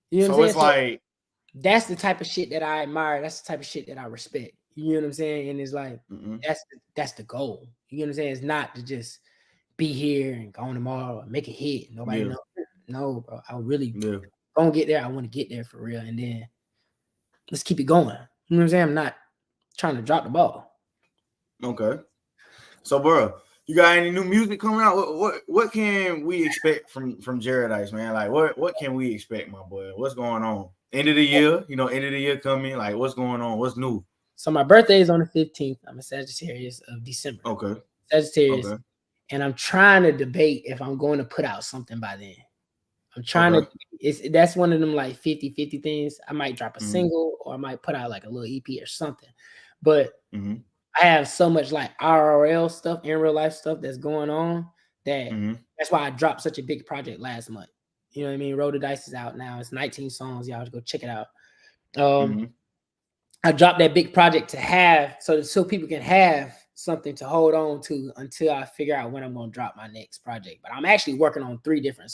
You know what I'm saying? Like, that's the type of shit that I admire. That's the type of shit that I respect. You know what I'm saying? And it's like, that's the goal. You know what I'm saying? It's not to just be here and go on tomorrow and make a hit. Nobody knows. No, bro. I really gonna get there. I want to get there for real. And then let's keep it going. You know what I'm saying? I'm not trying to drop the ball. Okay. So, bro, you got any new music coming out? What can we expect from JAREDISE, man? Like, what can we expect, my boy? What's going on? End of the year, end of the year coming. Like, what's going on? What's new? So my birthday is on the 15th. I'm a Sagittarius of December. Okay. Sagittarius. Okay. And I'm trying to debate if I'm going to put out something by then. I'm trying Okay. to, that's one of them like 50-50 things. I might drop a Mm-hmm. single or I might put out like a little EP or something. But Mm-hmm. I have so much like IRL stuff, in real life stuff that's going on that Mm-hmm. that's why I dropped such a big project last month. You know what I mean? Roll the Dice is out now. It's 19 songs. Y'all should go check it out. Mm-hmm. I dropped that big project to have so people can have something to hold on to until I figure out when I'm going to drop my next project. But I'm actually working on three different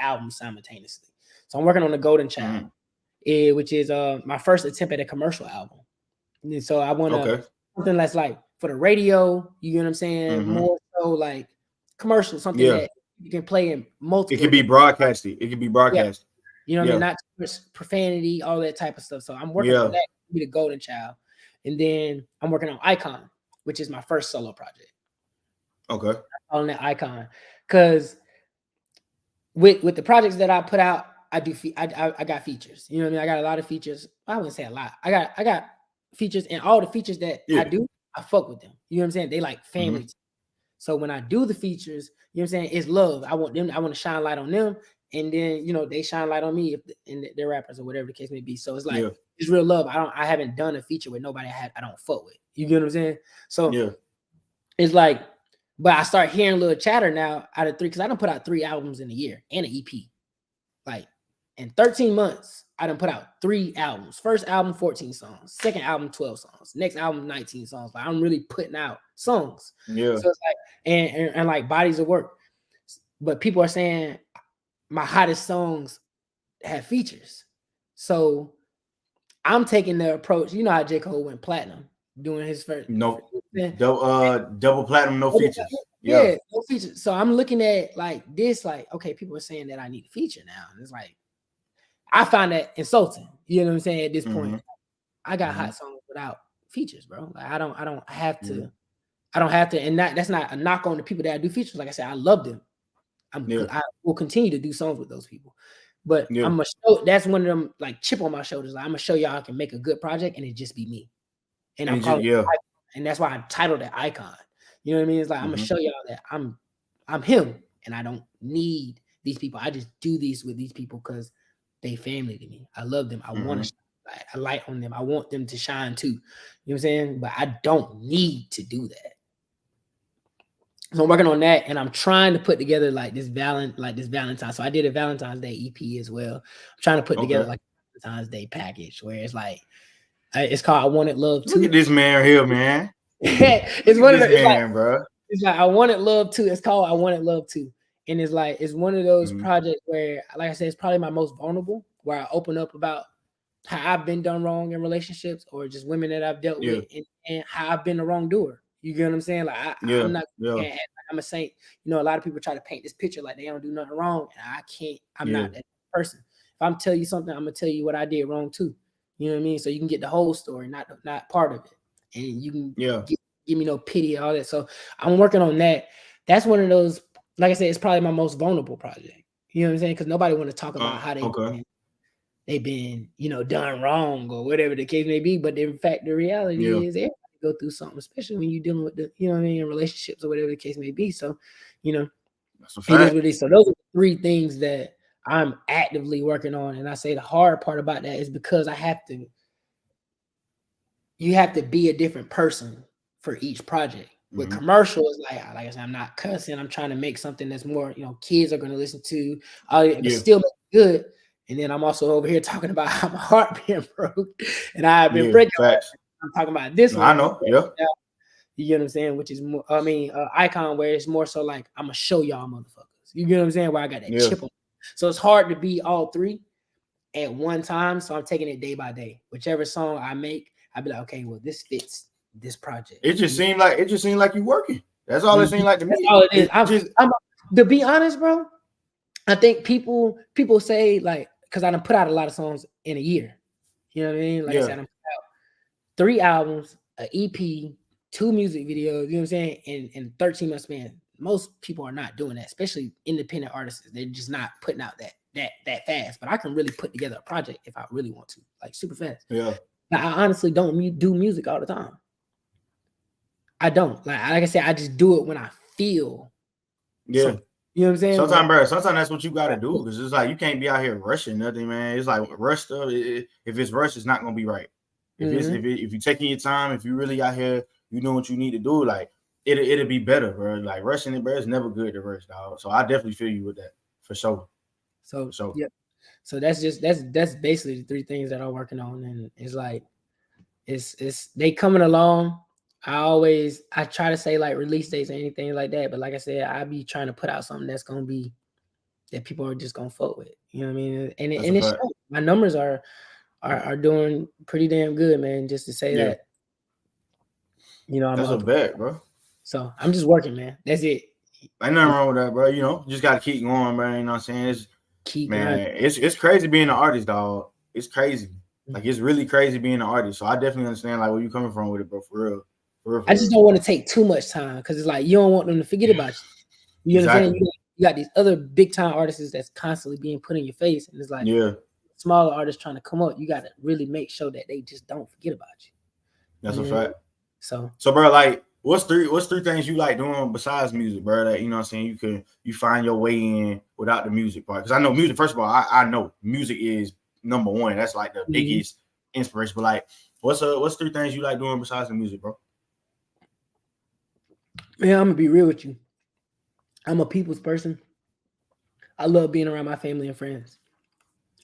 albums simultaneously. So I'm working on the Golden Child, which is my first attempt at a commercial album. And so I want to something that's like for the radio. You know what I'm saying? Mm-hmm. More so like commercial, something that you can play in multiple. It can be broadcasted. It can be broadcast. You know what I mean? Not too much profanity, all that type of stuff. So I'm working on that to be the Golden Child. And then I'm working on Icon, which is my first solo project. Okay. On that Icon. Because with the projects that I put out, I got features. You know what I mean? I got a lot of features. I wouldn't say a lot. I got features, and all the features that I do, I fuck with them. You know what I'm saying? They like family. So when I do the features, you know what I'm saying? It's love. I want to shine light on them. And then, you know, they shine light on me and they're rappers or whatever the case may be. So it's like, it's real love. I haven't done a feature with nobody I don't fuck with. You get what I'm saying? So it's like, but I start hearing a little chatter now out of 3, because I done put out 3 albums in a year and an EP. Like in 13 months, I done put out 3 albums. First album, 14 songs. Second album, 12 songs. Next album, 19 songs. Like I'm really putting out songs. Yeah. So it's like, and like bodies of work. But people are saying my hottest songs have features. So I'm taking the approach. You know how J. Cole went platinum doing his first. Double platinum, no features. Yeah, no features. So I'm looking at like this, like, okay, people are saying that I need a feature now. And it's like, I find that insulting. You know what I'm saying? At this point, I got hot songs without features, bro. Like I don't have to. I don't have to. And that's not a knock on the people that I do features. Like I said, I love them. I will continue to do songs with those people, but I'm gonna show. That's one of them like chip on my shoulders. Like, I'm gonna show y'all I can make a good project and it just be me. And I'm calling it Icon, and that's why I titled it Icon. You know what I mean? It's like I'm gonna show y'all that I'm him, and I don't need these people. I just do these with these people because they family to me. I love them. I want to shine a light on them. I want them to shine too. You know what I'm saying? But I don't need to do that. So I'm working on that, and I'm trying to put together like this Valentine. So I did a Valentine's Day EP as well. I'm trying to put together like a Valentine's Day package where it's like it's called I Wanted Love Too. Look at this man here, man. It's one of the man, bro. It's like I Wanted Love Too. It's called I Wanted Love Too, and it's like it's one of those projects where, like I said, it's probably my most vulnerable, where I open up about how I've been done wrong in relationships or just women that I've dealt with, and how I've been the wrongdoer. You get what I'm saying? Like I'm not. I'm a saint. You know, a lot of people try to paint this picture like they don't do nothing wrong, and I can't. I'm not that person. If I'm telling you something, I'm gonna tell you what I did wrong too. You know what I mean? So you can get the whole story, not part of it, and you can give me no pity and all that. So I'm working on that. That's one of those. Like I said, it's probably my most vulnerable project. You know what I'm saying? Because nobody want to talk about how they've been, you know, done wrong or whatever the case may be. But in fact, the reality is everybody go through something, especially when you're dealing with the, you know what I mean, in relationships or whatever the case may be. So, you know, it is what it is. So those are 3 things that I'm actively working on. And I say the hard part about that is because you have to be a different person for each project. With commercials, like I said, I'm not cussing. I'm trying to make something that's more, you know, kids are going to listen to, but still make it good. And then I'm also over here talking about how my heart being broke and I've been breaking. I'm talking about this one. I know. You get what I'm saying? Which is more, Icon, where it's more so like I'm gonna show y'all motherfuckers. You get what I'm saying? Where I got that chip on. So it's hard to be all 3 at one time. So I'm taking it day by day. Whichever song I make, I'll be like, okay, well, this fits this project. It just seemed like you working. That's all it seemed like to me. That's all it is. I'm to be honest, bro. I think people say like, because I done put out a lot of songs in a year. You know what I mean? Like I said, I done put out 3 albums, an EP, 2 music videos, you know what I'm saying? In 13 months, man. Most people are not doing that, especially independent artists. They're just not putting out that fast. But I can really put together a project if I really want to, like super fast. Yeah. Like, I honestly don't do music all the time. I don't. Like I said, I just do it when I feel Yeah. something. You know what I'm saying? Sometimes, bro. Sometimes that's what you got to do because it's like you can't be out here rushing nothing, man. It's like rush stuff. If it's rushed, it's not gonna be right. If you're taking your time, if you really out here, you know what you need to do. Like it'll be better, bro. Like rushing it, bro. It's never good to rush, dog. So I definitely feel you with that for sure. So For sure. yeah. So that's basically the three things that I'm working on, and it's like it's they coming along. I try to say like release dates or anything like that, but like I said, I be trying to put out something that's gonna be that people are just gonna fuck with. You know what I mean? That's a And it's fact. my numbers are doing pretty damn good, man. Just to say Yeah. that, you know, I'm That's a up. bet, bro. So I'm just working, man. That's it. Ain't nothing wrong with that, bro. You know, just gotta keep going, bro. You know what I'm saying? Keep grinding. It's crazy being an artist, dog. It's crazy. Like it's really crazy being an artist. So I definitely understand like where you coming from with it, bro. For real. For real, I for just real. don't want to take too much time because it's like you don't want them to forget about you. You know what I'm saying? Exactly. You got these other big time artists that's constantly being put in your face, and it's like Yeah. smaller artists trying to come up. You got to really make sure that they just don't forget about That's you. a You know? fact. So So, bro, like, what's three things you like doing besides music, bro? That you know what I'm saying you find your way in without the music part. Because I know music. First of all, I know music is number one. That's like the biggest inspiration. But like, what's three things you like doing besides the music, bro? man, I'm gonna be real with you. I'm a people's person. I love being around my family and friends.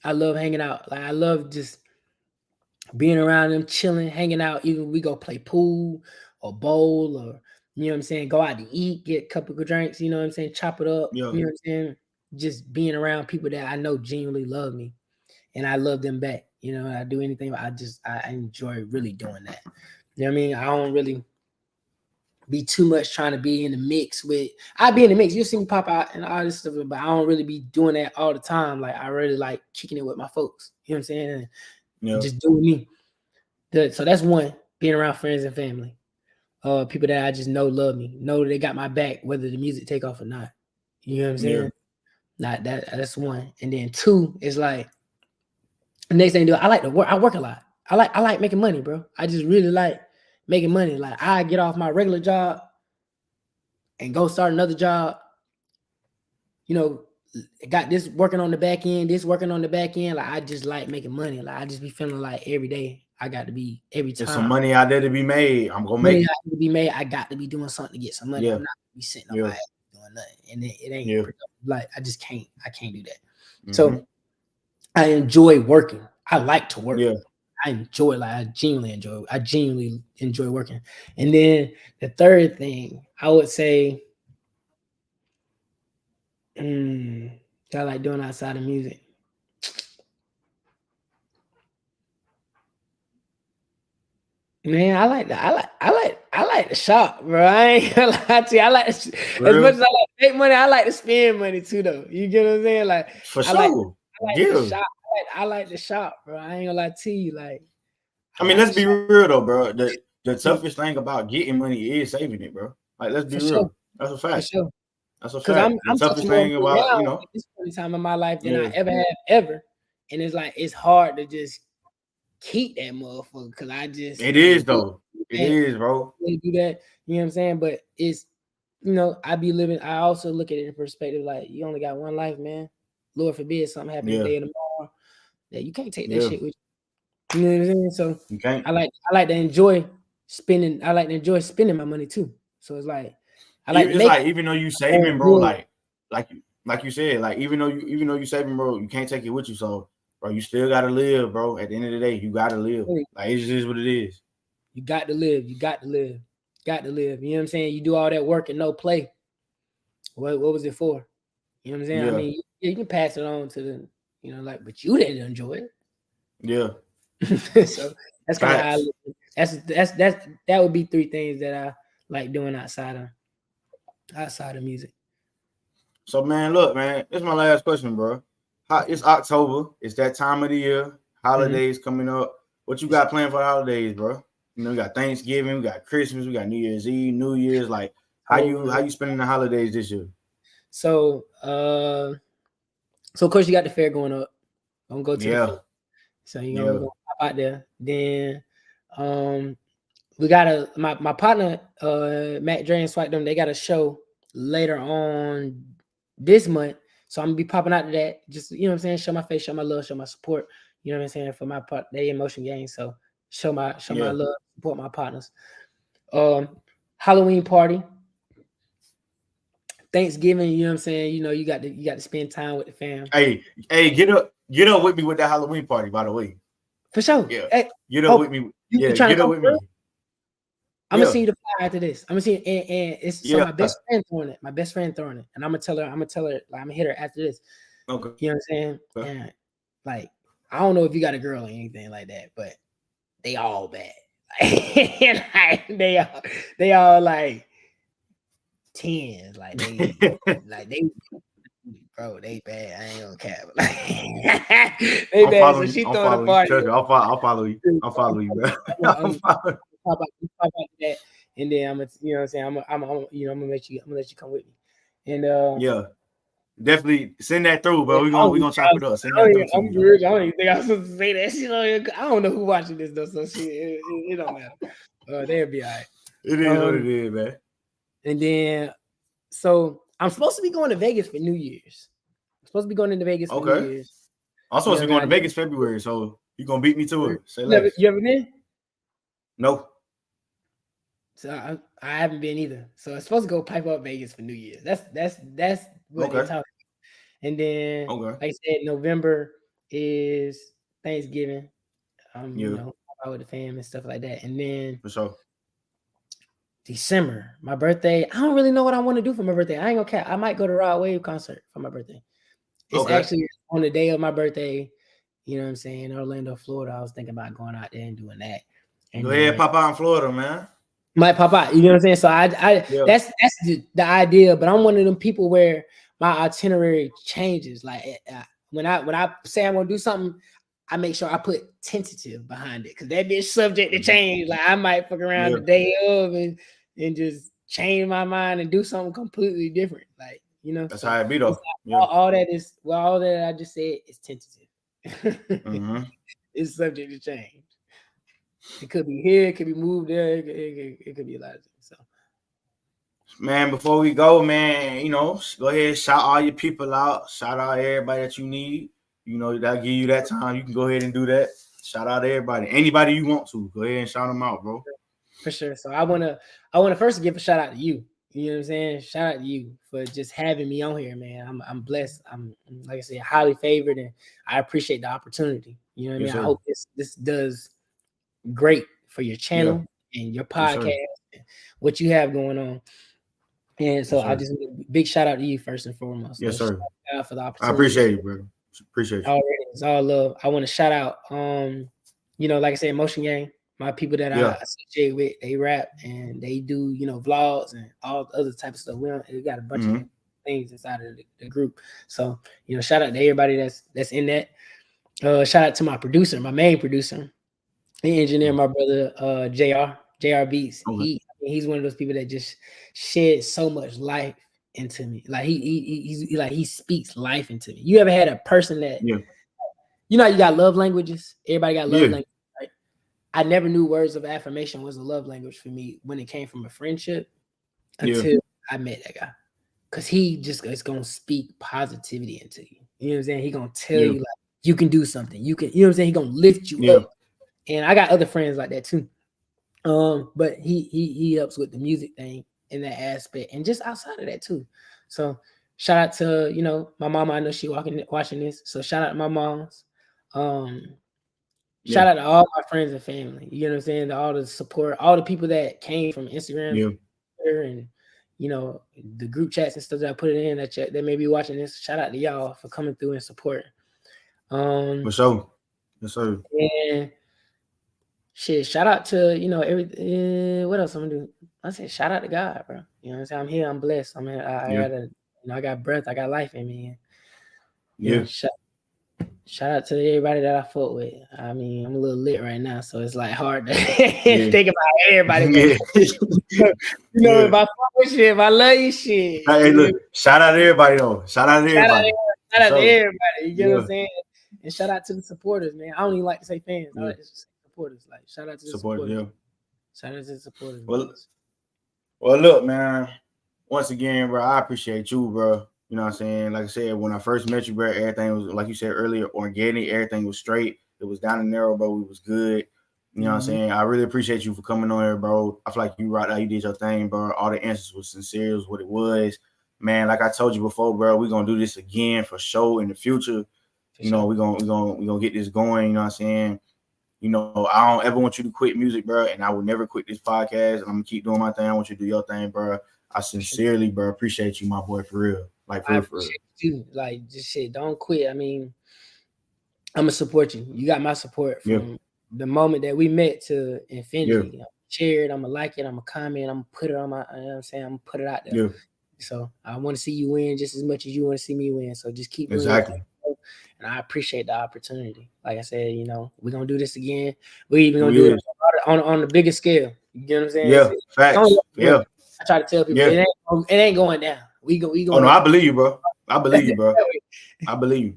I love hanging out. Like I love just being around them, chilling, hanging out. Even we go play pool or bowl or you know what I'm saying, go out to eat, get a couple of drinks, you know what I'm saying, chop it up, Yeah, you know what I'm saying? Just being around people that I know genuinely love me and I love them back. You know, I do anything, I enjoy really doing that. You know what I mean? I don't really be too much trying to be in the mix with I be in the mix. You'll see me pop out and all this stuff, but I don't really be doing that all the time. Like I really like kicking it with my folks. You know what I'm saying? And yeah, just doing me. So that's one, being around friends and family. People that I just know love me, know they got my back, whether the music take off or not. You know what I'm yeah. saying? Not that's one. And then two is like the next thing to do, I like to work. I work a lot. I like making money, bro. I just really like making money. Like I get off my regular job and go start another job. You know, got this working on the back end, this working on the back end. Like I just like making money. Like I just be feeling like every day I got to be every There's some time money out there to be made. I'm gonna money make it. has to be made. I got to be doing something to get some money. I'm Yeah, not gonna be sitting on my yeah, ass doing nothing, and it ain't yeah. productive. Like I just can't. I can't do that. Mm-hmm. So I enjoy working. I like to work. Yeah. I enjoy. Like I genuinely enjoy. I genuinely enjoy working. And then the third thing I would say, I like doing outside of music. Man, I like to shop, bro. I ain't gonna lie to you. For As much real. as I like to make money, I like to spend money too, though. You get what I'm saying? Like For I like sure. I like to Yeah. shop. I like to shop, bro. I ain't gonna lie to you. Like I I mean, like to let's be shop. real though, bro. The Yeah, toughest thing about getting money is saving it, bro. Like, let's be for sure, real. That's a for fact. sure. That's a Because fact. The I'm toughest touching more thing money about, now at this point in time in my life than I yeah, ever have ever. And it's like it's hard to just keep that motherfucker because I just it is can't do though. It that. is, bro. Can't do that. You know what I'm saying? But it's I be living. I also look at it in perspective like you only got one life, man. Lord forbid something happen Yeah, today or tomorrow that you can't take that yeah. shit with you. You know what I'm saying? So You can't. I like to enjoy spending. I like to enjoy spending my money too. So it's like I like to It's make like even though you more saving, bro, good. like you said, like even though you saving, bro, you can't take it with you. So, bro, you still gotta live, bro. At the end of the day, you gotta live. Like it just is what it is. You got to live. You got to live. Got to live. You know what I'm saying? You do all that work and no play. What was it for? You know what I'm saying? I Yeah, mean, you can pass it on to the, like, but you didn't enjoy yeah. it. So that's kind of how I Facts. look. That would be three things that I like doing outside of music. So, man, look, man, this is my last question, bro. It's October. It's that time of the year. Mm-hmm. Holidays coming up. What you got planned for the holidays, bro? You know, we got Thanksgiving, we got Christmas, we got New Year's Eve, New Year's. Like, how you spending the holidays this year? So of course you got the fair going up. I'm gonna go to the fair. Yeah, So you yeah. gonna out there. Then we got my partner Matt Dre and Swipe them, they got a show later on this month. So I'm gonna be popping out to that. Just, you know what I'm saying, show my face, show my love, show my support. You know what I'm saying, for my part, they in Motion Gang. So show my love, support my partners. Halloween party, Thanksgiving, you know what I'm saying? You know, you got to spend time with the fam. Hey, get up with me with that Halloween party, by the way. For sure. Yeah. Hey, get up with me. You Get up with me. I'm gonna see the flyer after this. I'm gonna see it, and it's so my best friend throwing it. My best friend throwing it, and I'm gonna tell her. Like, I'm gonna hit her after this. Okay. You know what I'm saying? Okay. And like, I don't know if you got a girl or anything like that, but they all bad. Like, they all like 10s. Like they bro, they bad. I ain't gonna cap. They bad. So she throwing the party. I'll follow you. I'll follow you, bro. Pop out that, and then I'm gonna, you know what I'm saying, I'm gonna let you come with me, and yeah, definitely send that through, bro. We gonna chop it up. Send that through. I don't even think I was supposed to say that. You know, I don't know who watching this though, so it don't matter. They'll be all right. It is what it is, man. And then, so I'm supposed to be going to Vegas for New Year's. I'm supposed to be going into Vegas for New Year's. I'm supposed to be going to Vegas February, so you gonna beat me to it. Say you ever been? No. So I haven't been either. So it's supposed to go pipe up Vegas for New Year's. That's what they're talking about. And then, like I said, November is Thanksgiving. You know, out with the fam and stuff like that. And then for sure, December, my birthday. I don't really know what I want to do for my birthday. I ain't gonna cap. I might go to Rod Wave concert for my birthday. It's actually on the day of my birthday. You know what I'm saying? In Orlando, Florida. I was thinking about going out there and doing that. And go ahead, pop out in Florida, man. Might pop out, you know what I'm saying? So that's the idea, but I'm one of them people where my itinerary changes. Like when I say I'm gonna do something, I make sure I put tentative behind it, because that bitch subject to change. Like I might fuck around the day of and just change my mind and do something completely different. Like, you know, that's how it be though. All that I just said is tentative. It's subject to change. It could be here, it could be moved there, it could be a lot of things. So, man, before we go, man, you know, go ahead and shout all your people out. Shout out everybody that you need. You know, that'll give you that time. You can go ahead and do that. Shout out everybody. Anybody you want to. Go ahead and shout them out, bro. For sure. So I wanna first give a shout out to you. You know what I'm saying? Shout out to you for just having me on here, man. I'm blessed. I'm, like I said, highly favored, and I appreciate the opportunity. You know what I mean? I hope this does great for your channel and your podcast and what you have going on. And so I just big shout out to you first and foremost. Yes, sir. For the opportunity. I appreciate it, bro. Appreciate you. It's all love. I want to shout out you know, like I said, Motion Gang, my people that I associate with, they rap and they do, you know, vlogs and all other type of stuff. We got a bunch of things inside of the group. So, you know, shout out to everybody that's in that. Shout out to my producer, my main producer. He engineer, my brother JR Beats. He's one of those people that just shed so much life into me. Like he speaks life into me. You ever had a person that you know how you got love languages? Everybody got love language, right? I never knew words of affirmation was a love language for me when it came from a friendship until I met that guy. Cause he just is gonna speak positivity into you. You know what I'm saying? He gonna tell you like you can do something. You can, you know what I'm saying? He gonna lift you up. And I got other friends like that too. But he helps with the music thing in that aspect, and just outside of that too. So shout out to, you know, my mama. I know she watching this. So shout out to my moms. Shout out to all my friends and family. You know what I'm saying? All the support, all the people that came from Instagram and you know, the group chats and stuff that I put it in that may be watching this. Shout out to y'all for coming through and support. For sure. Yes, sir. And shit, shout out to, you know, what else I'm gonna do? I said shout out to God, bro. You know what I'm saying? I'm here, I'm blessed. I'm here, I got breath, I got life in me. You know, shout out to everybody that I fought with. I mean, I'm a little lit right now, so it's like hard to think about everybody. You know, if I fuck with shit, if I love you, shit. Hey, look, shout out to everybody though. Shout out to everybody. Shout out to everybody. You know what I'm saying? And shout out to the supporters, man. I don't even like to say fans. I Yeah. like to say supporters. Like shout out to the Support, supporters. yeah. Shout out to the supporters, man. Well, well, look, man. Once again, bro, I appreciate you, bro. You know what I'm saying? Like I said, when I first met you, bro, everything was like you said earlier, organic. Everything was straight. It was down and narrow, bro. It was good. You know what I'm saying? I really appreciate you for coming on here, bro. I feel like you right out, you did your thing, bro. All the answers was sincere, was what it was. Man, like I told you before, bro, we're gonna do this again for sure in the future. You know, we're gonna get this going, you know what I'm saying? You know, I don't ever want you to quit music, bro, and I will never quit this podcast. And I'm gonna keep doing my thing. I want you to do your thing, bro. I sincerely, bro, appreciate you, my boy, for real. Like for I real, for real. appreciate you. Like just shit, don't quit. I mean, I'm gonna support you. You got my support Yeah, from the moment that we met to yeah, infinity. I'm share it, I'm gonna like it, I'm gonna comment, I'm gonna put it on my, you know what I'm saying? I'm gonna put it out there. yeah. So I want to see you win just as much as you want to see me win. So just keep doing your Exactly. thing, bro. And I appreciate the opportunity. Like I said, you know, we're gonna do this again. We even gonna We do it is. on the biggest scale. You know what I'm saying? Yeah, It's only facts. up from here. Yeah, I try to tell people yeah. it ain't going down. We Oh no, going I believe you, bro. I believe you, bro. I believe you.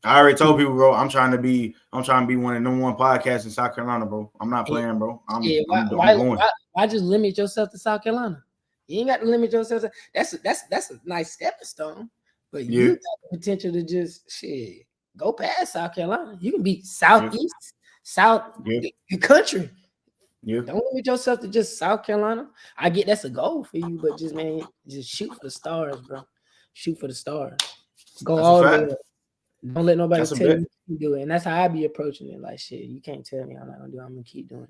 I already told people, bro. I'm trying to be one of the number one podcasts in South Carolina, bro. I'm not playing, bro. Yeah, I'm going. why just limit yourself to South Carolina? You ain't got to limit yourself. That's a nice stepping stone, but Yeah, you got the potential to just shit go past South Carolina. You can be yeah, southeast, south yeah, the country. yeah. Don't limit yourself to just South Carolina. I get that's a goal for you, but just man, just shoot for the stars, bro. Shoot for the stars. Go That's a all the way fact. up. Don't let nobody That's a tell you bet. what you do it. And that's how I be approaching it. Like shit, you can't tell me I'm not gonna do it. I'm gonna keep doing it.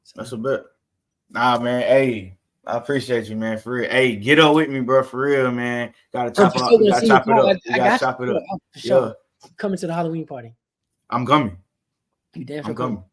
So That's a bet. Nah, man. Hey, I appreciate you, man. For real. Hey, get up with me, bro. For real, man. Gotta I'm chop for up. sure We gonna gotta see you. chop it up. We I gotta got chop it you. up. For Yeah, sure. Coming to the Halloween party. I'm coming. You damn sure I'm coming. coming.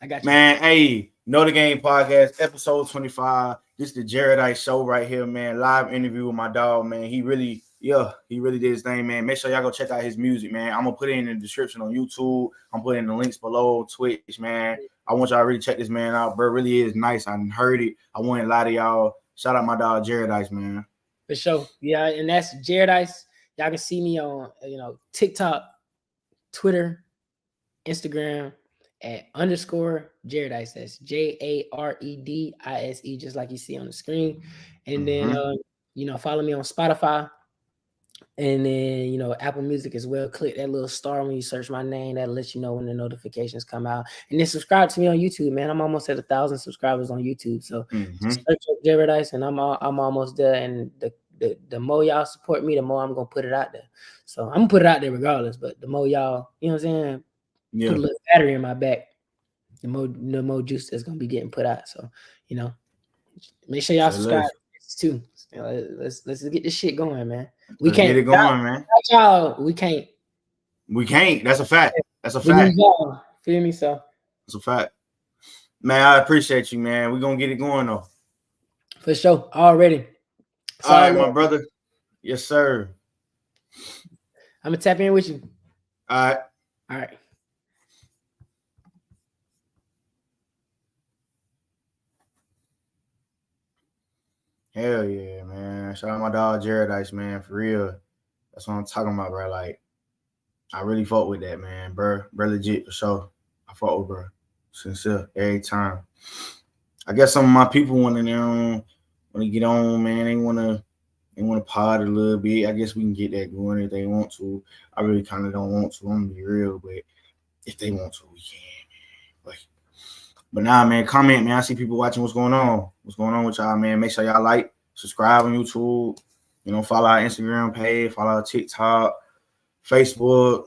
I got you. Man, hey, Know the Game Podcast, episode 25. This is the JAREDISE show right here, man. Live interview with my dog, man. He really did his thing, man. Make sure y'all go check out his music, man. I'm gonna put it in the description on YouTube. I'm putting the links below, Twitch, man. I want y'all to really check this man out, bro. Really is nice. I heard it. I wouldn't lie to y'all. Shout out my dog JAREDISE, man. For sure. Yeah, and that's JAREDISE. Y'all can see me on TikTok, Twitter, Instagram at _JAREDISE. That's JAREDISE, just like you see on the screen. And then follow me on Spotify. And then, Apple Music as well. Click that little star when you search my name. That'll let you know when the notifications come out. And then subscribe to me on YouTube, man. I'm almost at 1,000 subscribers on YouTube. So just search up JAREDISE, and I'm almost there. And the more y'all support me, the more I'm gonna put it out there. So I'm gonna put it out there regardless. But the more y'all, you know what I'm saying, put a little battery in my back, the more juice that's gonna be getting put out. So make sure y'all subscribe too. Let's get this shit going, man. Let's get it going, man. Y'all, we can't. We can't. That's a fact. That's a We fact. need y'all. Feel me? So that's a fact. Man, I appreciate you, man. We're gonna get it going though. For sure. Already. All right, my brother. Yes, sir. I'm gonna tap in with you. All right. All right. Hell yeah, man. Shout out my dog JAREDISE, man. For real. That's what I'm talking about, bro. Like, I really fought with that, man, bro. Bro, legit, for sure. I fought with bro. Sincere, every time. I guess some of my people want to get on, man. They want to pod a little bit. I guess we can get that going if they want to. I really kind of don't want to. I'm gonna be real, but if they want to, we can, man. But nah, man, comment, man. I see people watching. What's going on? What's going on with y'all, man? Make sure y'all like, subscribe on YouTube. Follow our Instagram page, follow our TikTok, Facebook,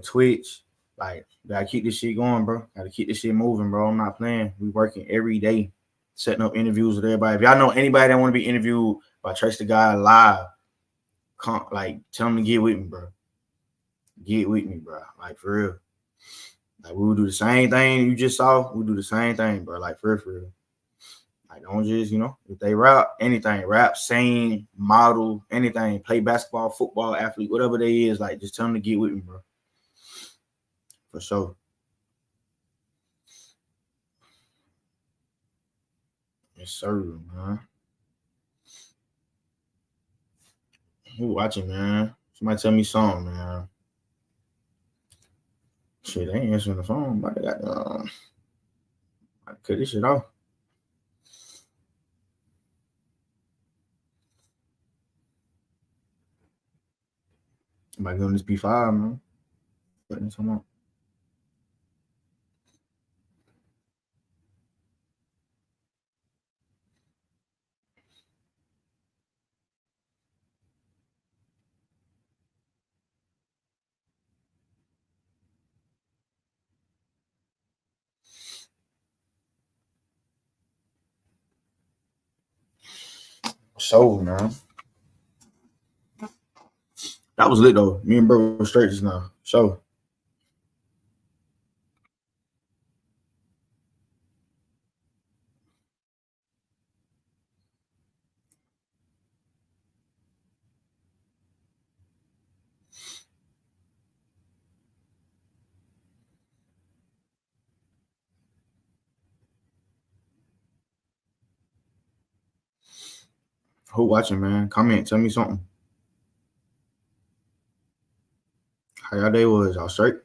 Twitch. Like, gotta keep this shit going, bro. Gotta keep this shit moving, bro. I'm not playing. We working every day, setting up interviews with everybody. If y'all know anybody that want to be interviewed by Trace the Guy live, tell them to get with me, bro. Get with me, bro. Like, for real. Like, we will do the same thing you just saw. We'll do the same thing, bro. Like, for real. Like, don't just, if they rap, anything, rap, sing, model, anything, play basketball, football, athlete, whatever they is, like, just tell them to get with me, bro. For sure. Yes, sir, man. Who watching, man? Somebody tell me something, man. Shit, they ain't answering the phone, but I got I cut this shit off. I'm about to go on this P5, man. What you talking about? So, man. That was lit though. Me and bro were straight just now. So, who watching, man? Comment, tell me something. How y'all day was? Y'all straight?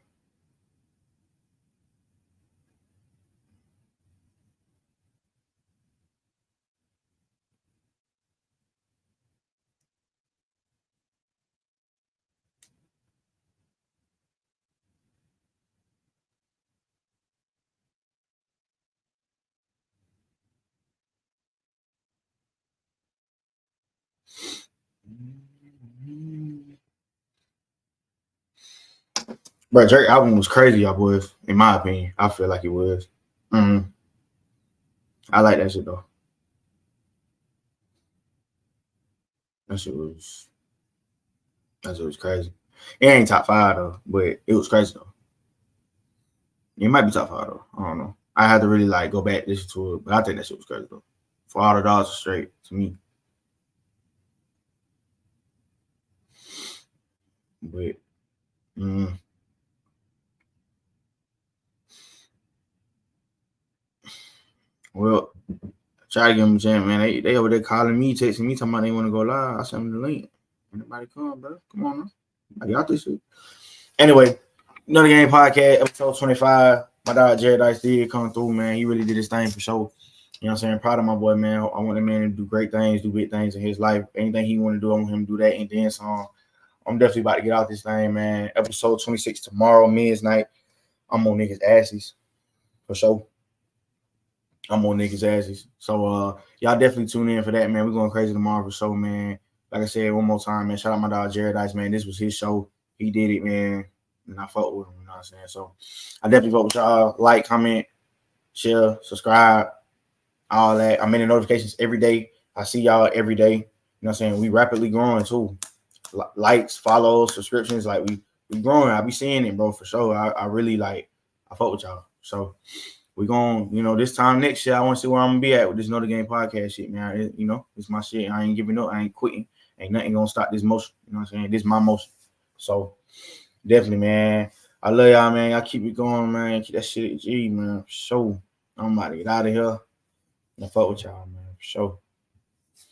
Bro, Drake album was crazy, y'all boys. In my opinion, I feel like it was. Mm, I like that shit though. That shit was that shit was crazy. It ain't top five though, but it was crazy though. It might be top five though. I don't know. I had to really like go back listen to it, but I think that shit was crazy though. For all the dollars straight to me. But mm, well, try to give them a chance, man. They over there calling me, texting me, talking about they want to go live. I sent them the link. Anybody come, bro? Come on, man. I got this shit. Anyway, another game podcast, episode 25. My dog JAREDISE did come through, man. He really did his thing for sure. You know what I'm saying? Proud of my boy, man. I want the man to do great things, do big things in his life. Anything he want to do, I want him to do that and then some. I'm definitely about to get out this thing, man. Episode 26 tomorrow, midnight. I'm on niggas' asses for sure. I'm on niggas' asses. So y'all definitely tune in for that, man. We're going crazy tomorrow for sure, man. Like I said, one more time, man. Shout out my dog JAREDISE, man. This was his show. He did it, man. And I fuck with him, you know what I'm saying? So I definitely fuck with y'all. Like, comment, share, subscribe, all that. I'm in the notifications every day. I see y'all every day. You know what I'm saying? We rapidly growing too. Likes, follows, subscriptions, like we growing. I be seeing it, bro, for sure. I really like I fuck with y'all. So we going, this time next year, I want to see where I'm gonna be at with this Another Game podcast shit, man. It's my shit. I ain't giving up. I ain't quitting. Ain't nothing gonna stop this motion. You know what I'm saying? This is my motion. So definitely, man. I love y'all, man. Y'all keep it going, man. Keep that shit at G, man. For sure. I'm about to get out of here and fuck with y'all, man. For sure.